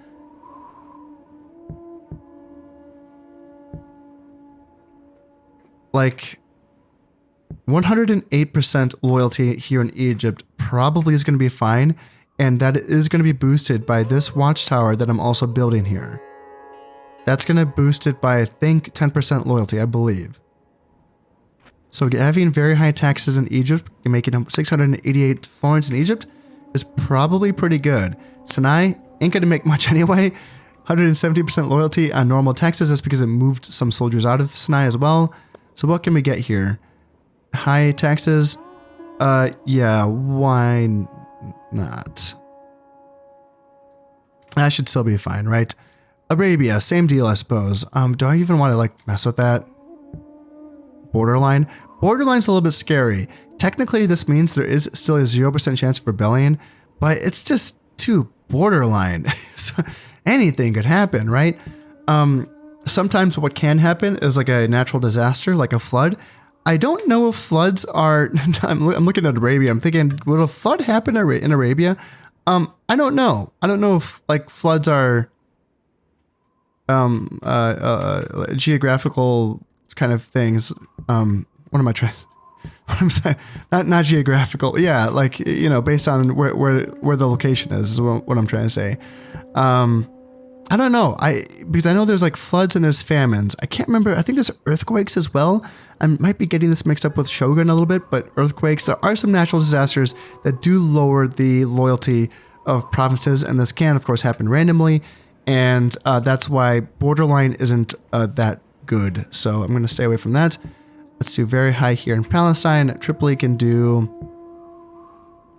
Like 108% loyalty here in Egypt probably is going to be fine. And that is going to be boosted by this watchtower that I'm also building here. That's going to boost it by, I think, 10% loyalty, I believe. So having very high taxes in Egypt, making 688 florins in Egypt, is probably pretty good. Sinai ain't going to make much anyway. 170% loyalty on normal taxes. That's because it moved some soldiers out of Sinai as well. So what can we get here? High taxes? Yeah, why not? That should still be fine, right? Arabia, same deal, I suppose. Do I even want to mess with that borderline? Borderline's a little bit scary. Technically, this means there is still a 0% chance of rebellion, but it's just too borderline. So anything could happen, right? Sometimes what can happen is like a natural disaster, like a flood. I don't know if floods are, I'm looking at Arabia, I'm thinking, will a flood happen in Arabia? I don't know. I don't know if like floods are geographical kind of things. What am I trying? What I'm saying? Not geographical. Yeah, like, you know, based on where the location is what I'm trying to say. I don't know. Because I know there's like floods and there's famines. I can't remember. I think there's earthquakes as well. I might be getting this mixed up with Shogun a little bit, but earthquakes, there are some natural disasters that do lower the loyalty of provinces, and this can, of course, happen randomly, and that's why borderline isn't that good. So I'm going to stay away from that. Let's do very high here in Palestine. Tripoli can do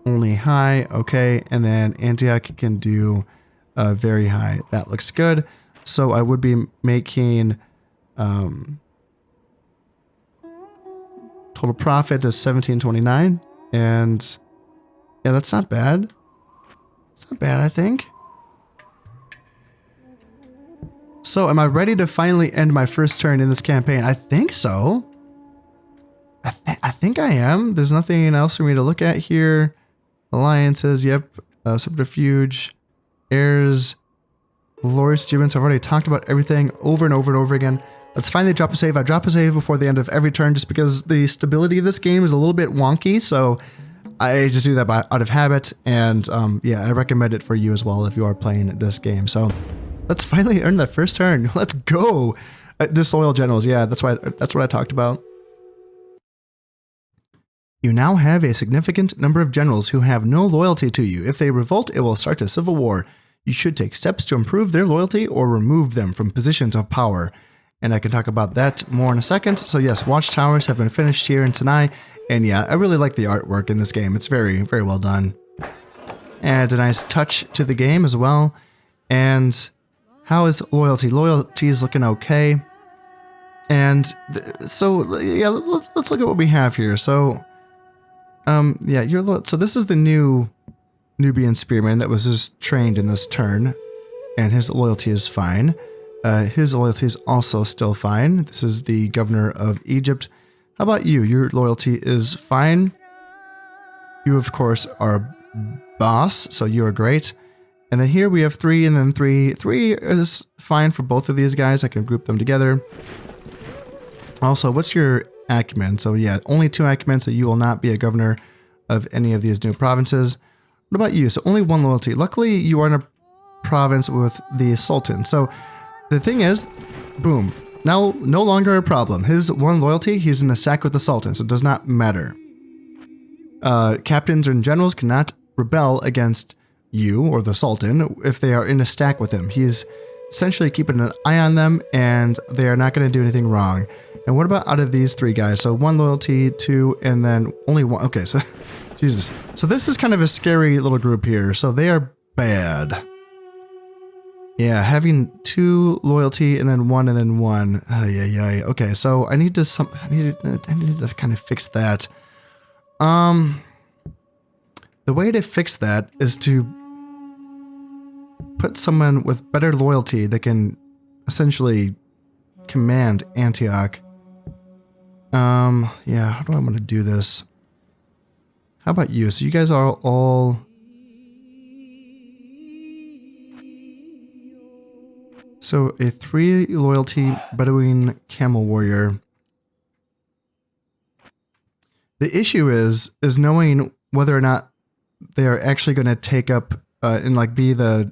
only high, okay, and then Antioch can do very high. That looks good. So I would be making total profit is 1729, and yeah, that's not bad. It's not bad, I think. So am I ready to finally end my first turn in this campaign? I think so. I think I am. There's nothing else for me to look at here. Alliances, yep. Subterfuge, heirs, glorious achievements. I've already talked about everything over and over and over again. Let's finally drop a save. I drop a save before the end of every turn just because the stability of this game is a little bit wonky, so I just do that out of habit, and yeah, I recommend it for you as well if you are playing this game. So let's finally earn that first turn. Let's go. Disloyal generals, yeah, that's what I talked about. You now have a significant number of generals who have no loyalty to you. If they revolt, it will start a civil war. You should take steps to improve their loyalty or remove them from positions of power. And I can talk about that more in a second. So yes, watchtowers have been finished here in Tanai. And yeah, I really like the artwork in this game. It's very, very well done. Adds a nice touch to the game as well. And how is loyalty? Loyalty is looking okay. And so yeah, let's look at what we have here. So yeah, so this is the new Nubian spearman that was just trained in this turn, and his loyalty is fine. His loyalty is also still fine. This is the governor of Egypt. How about you? Your loyalty is fine. You, of course, are a boss, so you are great. And then here we have 3 and then 3. 3 is fine for both of these guys. I can group them together. Also, what's your acumen? So yeah, only 2 acumen, so you will not be a governor of any of these new provinces. What about you? So only 1 loyalty. Luckily, you are in a province with the Sultan. So the thing is, boom, now no longer a problem. His 1 loyalty, he's in a sack with the Sultan, so it does not matter. Captains and generals cannot rebel against you or the Sultan if they are in a stack with him. He's essentially keeping an eye on them, and they are not going to do anything wrong. And what about out of these 3 guys? So 1 loyalty, 2, and then only 1. Okay, so Jesus. So this is kind of a scary little group here. So they are bad. Yeah, having 2 loyalty and then 1 and then 1. Yeah. Okay, so I need to kind of fix that. The way to fix that is to put someone with better loyalty that can essentially command Antioch. Yeah, how do I want to do this? How about you? So you guys are all... So a 3 loyalty Bedouin camel warrior. The issue is knowing whether or not they are actually going to take up and like be the...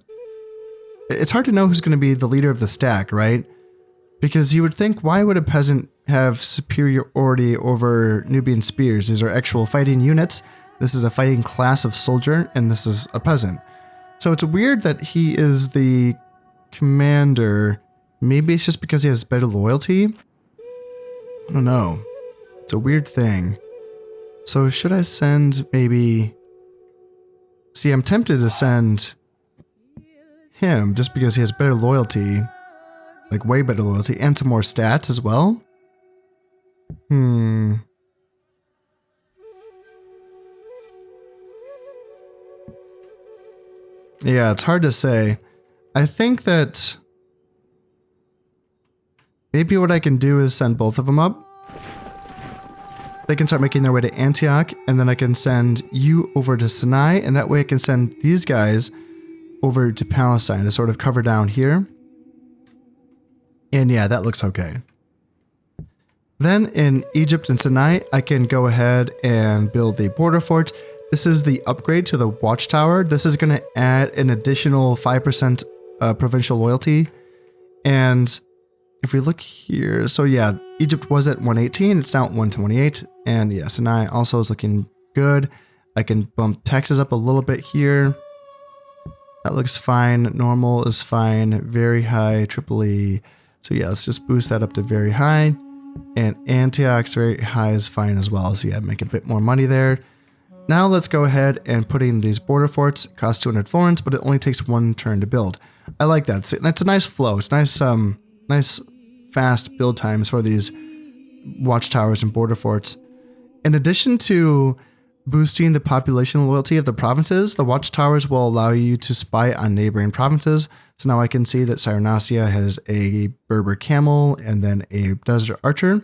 It's hard to know who's going to be the leader of the stack, right? Because you would think, why would a peasant have superiority over Nubian spears? These are actual fighting units. This is a fighting class of soldier, and this is a peasant. So it's weird that he is the commander. Maybe it's just because he has better loyalty? I don't know. It's a weird thing. So should I send maybe... See, I'm tempted to send him just because he has better loyalty. Like way better loyalty and some more stats as well. Yeah, it's hard to say. I think that maybe what I can do is send both of them up. They can start making their way to Antioch, and then I can send you over to Sinai, and that way I can send these guys over to Palestine to sort of cover down here. And yeah, that looks okay. Then in Egypt and Sinai, I can go ahead and build the border fort. This is the upgrade to the watchtower. This is going to add an additional 5% provincial loyalty. And if we look here, so yeah, Egypt was at 118, it's now at 128. And yeah, Sinai also is looking good. I can bump taxes up a little bit here. That looks fine. Normal is fine. Very high, Tripoli. So yeah, let's just boost that up to very high. And Antioch's very high is fine as well. So yeah, make a bit more money there. Now let's go ahead and put in these border forts. It costs 200 florins, but it only takes 1 turn to build. I like that. It's a nice flow. It's nice, nice fast build times for these watchtowers and border forts. In addition to boosting the population loyalty of the provinces, the watchtowers will allow you to spy on neighboring provinces. So now I can see that Cyrenaica has a Berber camel and then a desert archer.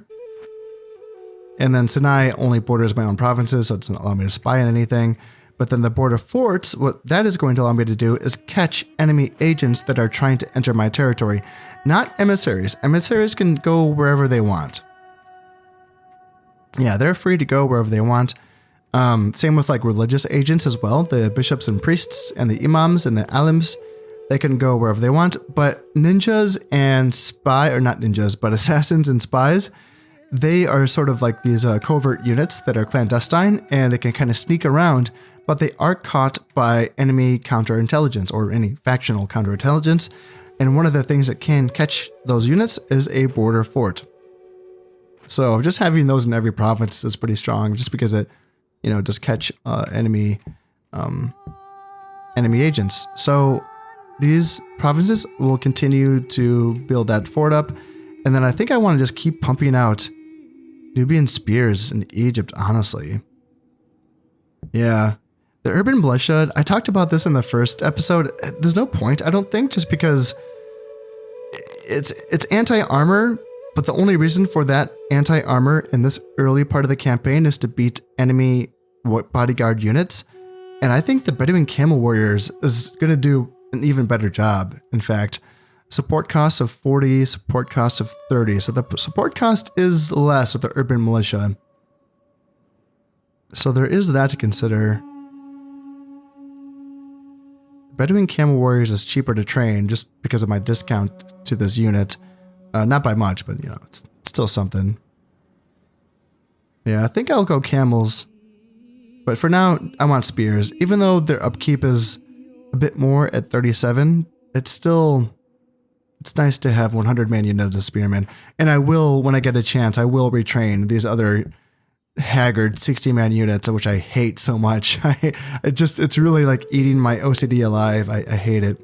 And then Sinai only borders my own provinces, so it doesn't allow me to spy on anything. But then the border forts, what that is going to allow me to do is catch enemy agents that are trying to enter my territory. Not emissaries. Emissaries can go wherever they want. Yeah, they're free to go wherever they want. Same with like religious agents as well. The bishops and priests and the imams and the alims, they can go wherever they want. But ninjas and or not ninjas, but assassins and spies, they are sort of like these covert units that are clandestine, and they can kind of sneak around, but they are caught by enemy counterintelligence or any factional counterintelligence. And one of the things that can catch those units is a border fort. So just having those in every province is pretty strong, just because it, just catch enemy agents. So these provinces will continue to build that fort up. And then I think I want to just keep pumping out Nubian spears in Egypt, honestly. Yeah. The urban bloodshed, I talked about this in the first episode. There's no point, I don't think, just because it's anti-armor, but the only reason for that anti-armor in this early part of the campaign is to beat enemy bodyguard units. And I think the Bedouin Camel Warriors is going to do an even better job, in fact. Support costs of 40, support costs of 30. So the support cost is less with the urban militia. So there is that to consider. Bedouin Camel Warriors is cheaper to train just because of my discount to this unit. Not by much, but it's still something. Yeah, I think I'll go camels. But for now, I want spears. Even though their upkeep is a bit more at 37, it's nice to have 100 man units of spearmen. And I will, when I get a chance, I will retrain these other haggard 60 man units, which I hate so much. It's really like eating my OCD alive. I hate it.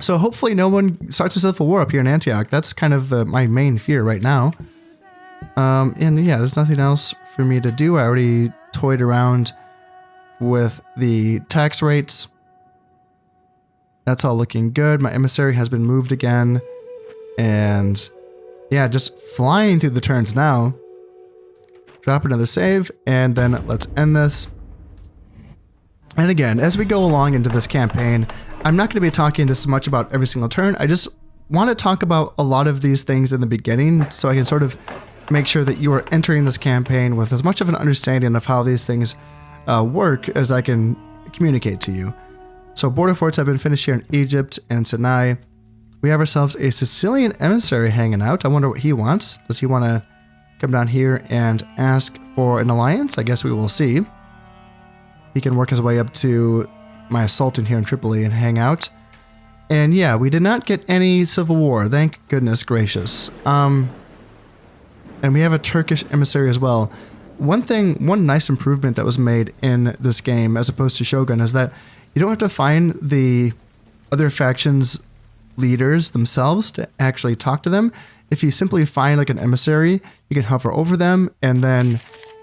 So hopefully no one starts a civil war up here in Antioch. That's kind of my main fear right now. And yeah, there's nothing else for me to do. I already toyed around with the tax rates. That's all looking good. My emissary has been moved again. And yeah, just flying through the turns now. Drop another save, and then let's end this. And again, as we go along into this campaign, I'm not going to be talking this much about every single turn. I just want to talk about a lot of these things in the beginning so I can sort of make sure that you are entering this campaign with as much of an understanding of how these things work as I can communicate to you. So border forts have been finished here in Egypt and Sinai. We have ourselves a Sicilian emissary hanging out. I wonder what he wants. Does he want to come down here and ask for an alliance? I guess we will see. He can work his way up to my sultan here in Tripoli and hang out. And yeah, we did not get any civil war. Thank goodness gracious. And we have a Turkish emissary as well. One nice improvement that was made in this game as opposed to Shogun is that you don't have to find the other factions' leaders themselves to actually talk to them. If you simply find like an emissary, you can hover over them and then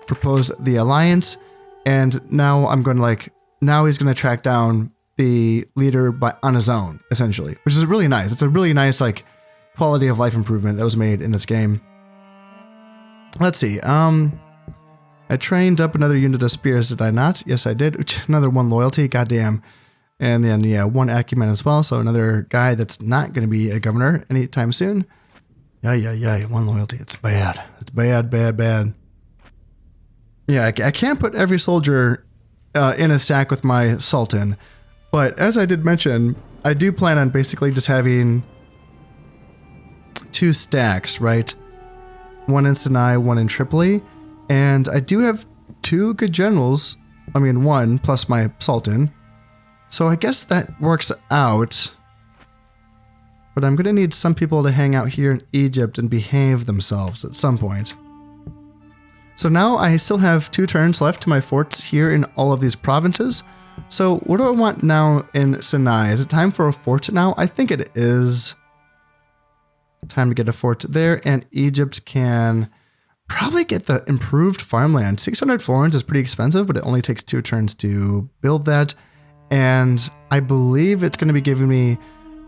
propose the alliance. And now I'm going to now he's going to track down the leader on his own, essentially, which is really nice. It's a really nice like quality of life improvement that was made in this game. Let's see. I trained up another unit of spears, did I not? Yes, I did. Another 1 loyalty, goddamn. And then, yeah, 1 acumen as well. So another guy that's not going to be a governor anytime soon. Yeah, 1 loyalty. It's bad. It's bad. Yeah, I can't put every soldier in a stack with my Sultan. But as I did mention, I do plan on basically just having 2 stacks, right? 1 in Sinai, 1 in Tripoli. And I do have 2 good generals. I mean, 1 plus my Sultan. So I guess that works out. But I'm going to need some people to hang out here in Egypt and behave themselves at some point. So now I still have 2 turns left to my forts here in all of these provinces. So what do I want now in Sinai? Is it time for a fort now? I think it is. Time to get a fort there, and Egypt can probably get the improved farmland. 600 florins is pretty expensive, but it only takes 2 turns to build that. And I believe it's going to be giving me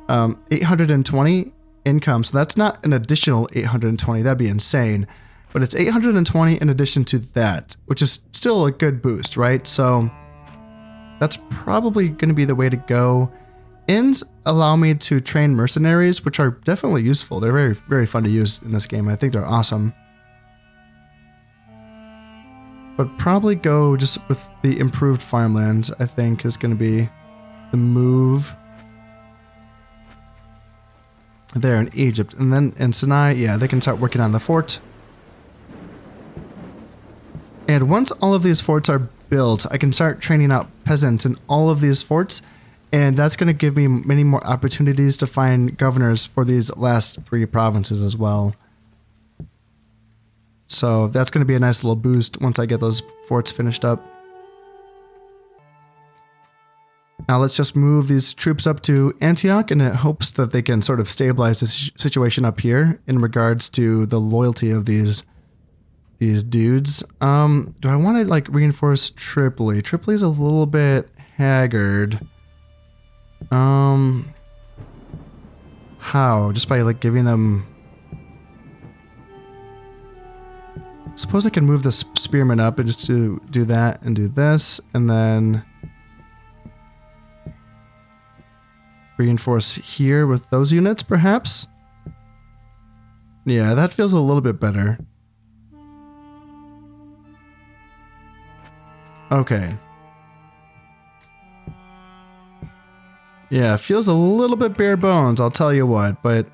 820 income. So that's not an additional 820. That'd be insane. But it's 820 in addition to that, which is still a good boost, right? So that's probably going to be the way to go. Inns allow me to train mercenaries, which are definitely useful. They're very, very fun to use in this game. I think they're awesome. But probably go just with the improved farmland, I think, is going to be the move. There in Egypt. And then in Sinai, yeah, they can start working on the fort. And once all of these forts are built, I can start training out peasants in all of these forts. And that's going to give me many more opportunities to find governors for these last 3 provinces as well. So that's going to be a nice little boost once I get those forts finished up. Now let's just move these troops up to Antioch in hopes that they can sort of stabilize this situation up here in regards to the loyalty of these dudes. Do I want to like reinforce Tripoli? Tripoli's a little bit haggard. How? Just by like giving them... Suppose I can move the spearmen up and just do that and do this, and then reinforce here with those units, perhaps? Yeah, that feels a little bit better. Okay. Yeah, it feels a little bit bare bones, I'll tell you what, but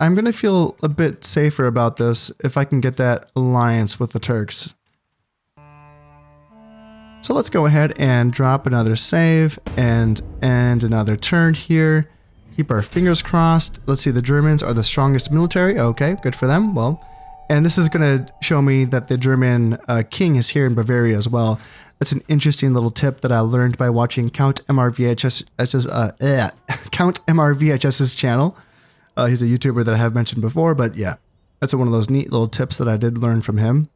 I'm going to feel a bit safer about this if I can get that alliance with the Turks. So let's go ahead and drop another save and end another turn here. Keep our fingers crossed. Let's see, the Germans are the strongest military. Okay, good for them. Well, and this is going to show me that the German king is here in Bavaria as well. That's an interesting little tip that I learned by watching Count MRVHS's channel. He's a YouTuber that I have mentioned before, but yeah, that's one of those neat little tips that I did learn from him.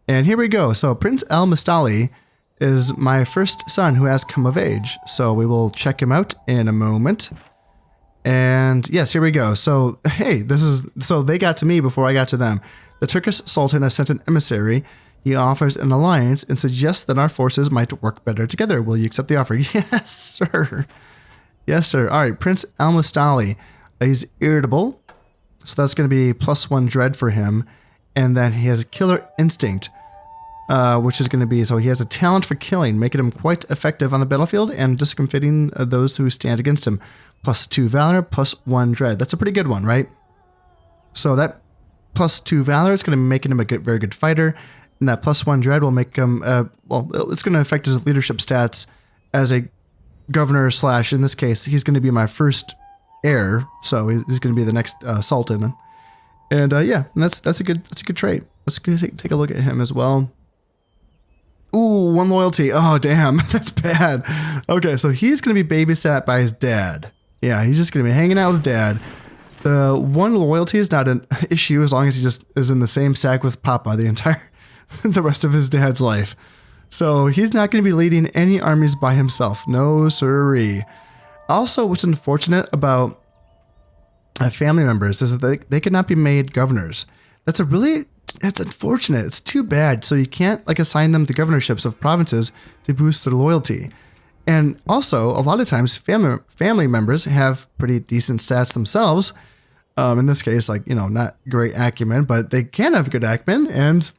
And here we go. So Prince El-Mustali is my first son who has come of age. So we will check him out in a moment. And yes, here we go. So, hey, so they got to me before I got to them. The Turkish Sultan has sent an emissary. He offers an alliance and suggests that our forces might work better together. Will you accept the offer? Yes, sir. Yes, sir. All right, Prince Al-Mustali. He's irritable, so that's going to be +1 dread for him. And then he has a killer instinct, which is going to be, so he has a talent for killing, making him quite effective on the battlefield and discomfiting those who stand against him. +2 valor, +1 dread. That's a pretty good one, right? So that +2 valor is going to make him a very good fighter. And that +1 dread will make him, well, it's going to affect his leadership stats as a governor / in this case, he's going to be my first heir. So he's going to be the next sultan. And yeah, that's a good trait. Let's go take a look at him as well. Ooh, 1 loyalty. Oh, damn, that's bad. Okay, so he's going to be babysat by his dad. Yeah, he's just going to be hanging out with dad. The 1 loyalty is not an issue as long as he just is in the same stack with Papa the rest of his dad's life. So he's not going to be leading any armies by himself. No siree. Also, what's unfortunate about family members is that they cannot be made governors. That's unfortunate. It's too bad. So you can't like assign them the governorships of provinces to boost their loyalty. And also, a lot of times, family members have pretty decent stats themselves. In this case, like, not great acumen, but they can have good acumen, and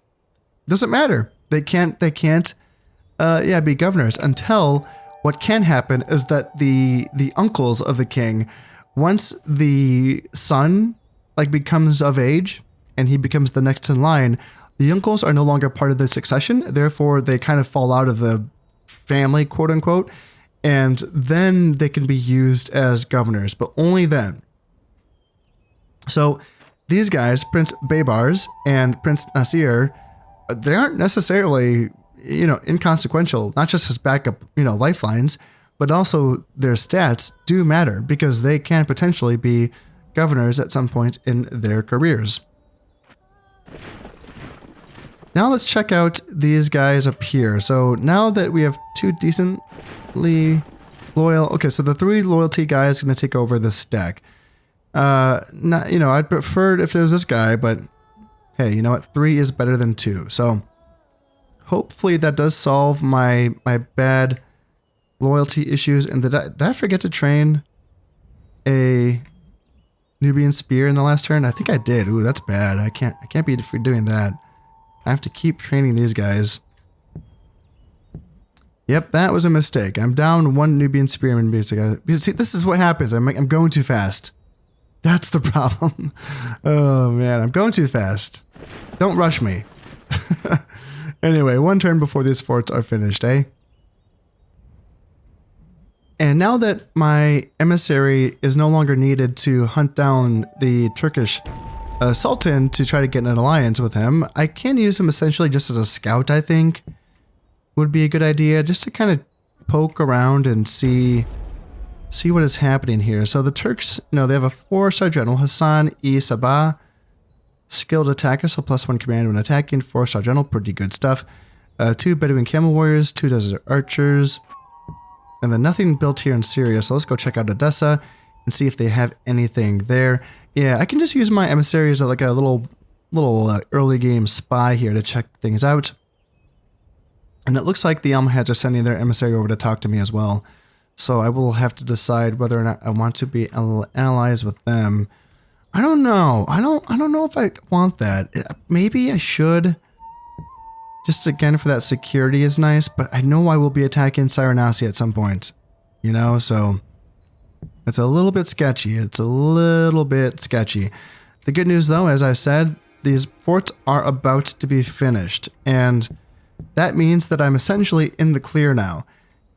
doesn't matter. They can't be governors until what can happen is that the uncles of the king, once the son like becomes of age and he becomes the next in line, the uncles are no longer part of the succession. Therefore, they kind of fall out of the family, quote unquote, and then they can be used as governors, but only then. So these guys, Prince Baybars and Prince Nasir, they aren't necessarily, inconsequential, not just as backup, lifelines, but also their stats do matter because they can potentially be governors at some point in their careers. Now let's check out these guys up here. So now that we have two decently loyal, okay, so the 3 loyalty guys are going to take over this stack. I'd prefer if there was this guy, but hey, you know what? 3 is better than 2. So hopefully that does solve my bad loyalty issues. And did I forget to train a Nubian spear in the last turn? I think I did. Ooh, that's bad. I can't be doing that. I have to keep training these guys. Yep, that was a mistake. I'm down 1 Nubian spearman because see, this is what happens. I'm going too fast. That's the problem. Oh man, I'm going too fast. Don't rush me. Anyway, 1 turn before these forts are finished, eh? And now that my emissary is no longer needed to hunt down the Turkish Sultan to try to get an alliance with him, I can use him essentially just as a scout, I think. Would be a good idea, just to kind of poke around and see what is happening here. So the Turks, they have a 4-star general, Hassan-i Sabah, skilled attacker, so +1 command when attacking, 4-star general, pretty good stuff. 2 Bedouin camel warriors, 2 desert archers, and then nothing built here in Syria. So let's go check out Odessa and see if they have anything there. Yeah, I can just use my emissary as like a little early game spy here to check things out. And it looks like the Almohads are sending their emissary over to talk to me as well. So I will have to decide whether or not I want to be allies with them. I don't know. I don't know if I want that. Maybe I should. Just again for that security is nice, but I know I will be attacking Cyrenaica at some point. So it's a little bit sketchy. The good news though, as I said, these forts are about to be finished, and that means that I'm essentially in the clear now.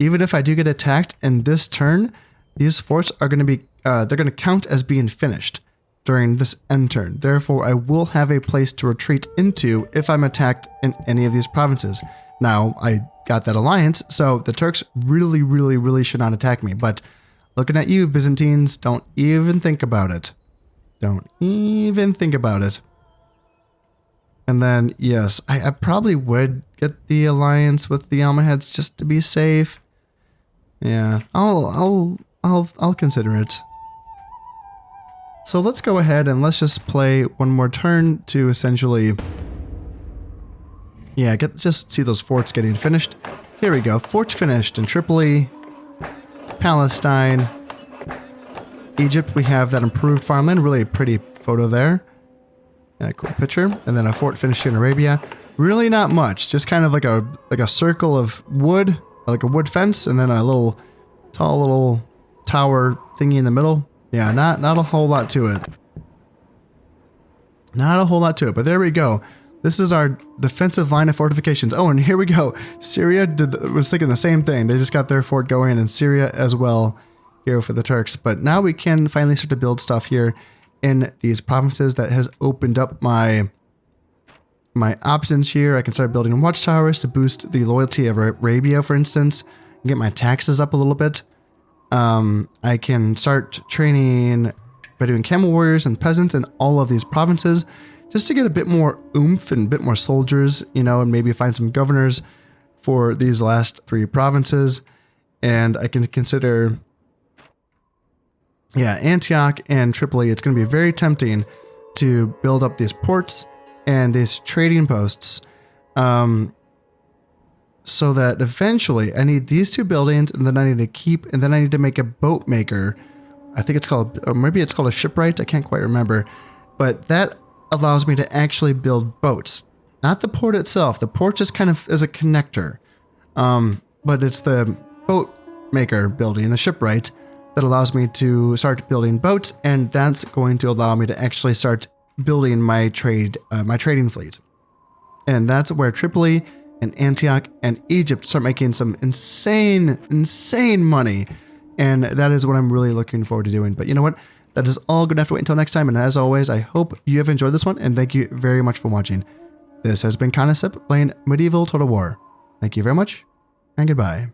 Even if I do get attacked in this turn, these forts are going to be, they're going to count as being finished during this end turn. Therefore, I will have a place to retreat into if I'm attacked in any of these provinces. Now, I got that alliance, so the Turks really should not attack me. But looking at you, Byzantines, don't even think about it. Don't even think about it. And then, yes, I probably would get the alliance with the Almohads just to be safe. Yeah, I'll consider it. So let's go ahead and let's just play one more turn to essentially, yeah, just see those forts getting finished. Here we go, fort finished in Tripoli, Palestine, Egypt. We have that improved farmland, really a pretty photo there. Yeah, cool picture. And then a fort finished in Arabia. Really not much, just kind of like a circle of wood, like a wood fence, and then a tall little tower thingy in the middle. Yeah, not a whole lot to it. Not a whole lot to it, but there we go. This is our defensive line of fortifications. Oh, and here we go. Syria was thinking the same thing. They just got their fort going in Syria as well here for the Turks. But now we can finally start to build stuff here in these provinces. That has opened up my options here. I can start building watchtowers to boost the loyalty of Arabia, for instance, and get my taxes up a little bit. I can start training Bedouin camel warriors and peasants in all of these provinces just to get a bit more oomph and a bit more soldiers, and maybe find some governors for these last 3 provinces. And I can consider, yeah, Antioch and Tripoli. It's going to be very tempting to build up these ports and these trading posts, so that eventually I need these 2 buildings, and then I need to make a boat maker. I think it's called, or maybe it's called a shipwright. I can't quite remember, but that allows me to actually build boats, not the port itself. The port just kind of is a connector, but it's the boat maker building, the shipwright, that allows me to start building boats, and that's going to allow me to actually start building my trading fleet. And that's where Tripoli and Antioch and Egypt start making some insane money. And that is what I'm really looking forward to doing. But you know what? That is all. Going to have to wait until next time. And as always, I hope you have enjoyed this one, and thank you very much for watching. This has been Concept playing Medieval Total War. Thank you very much, and goodbye.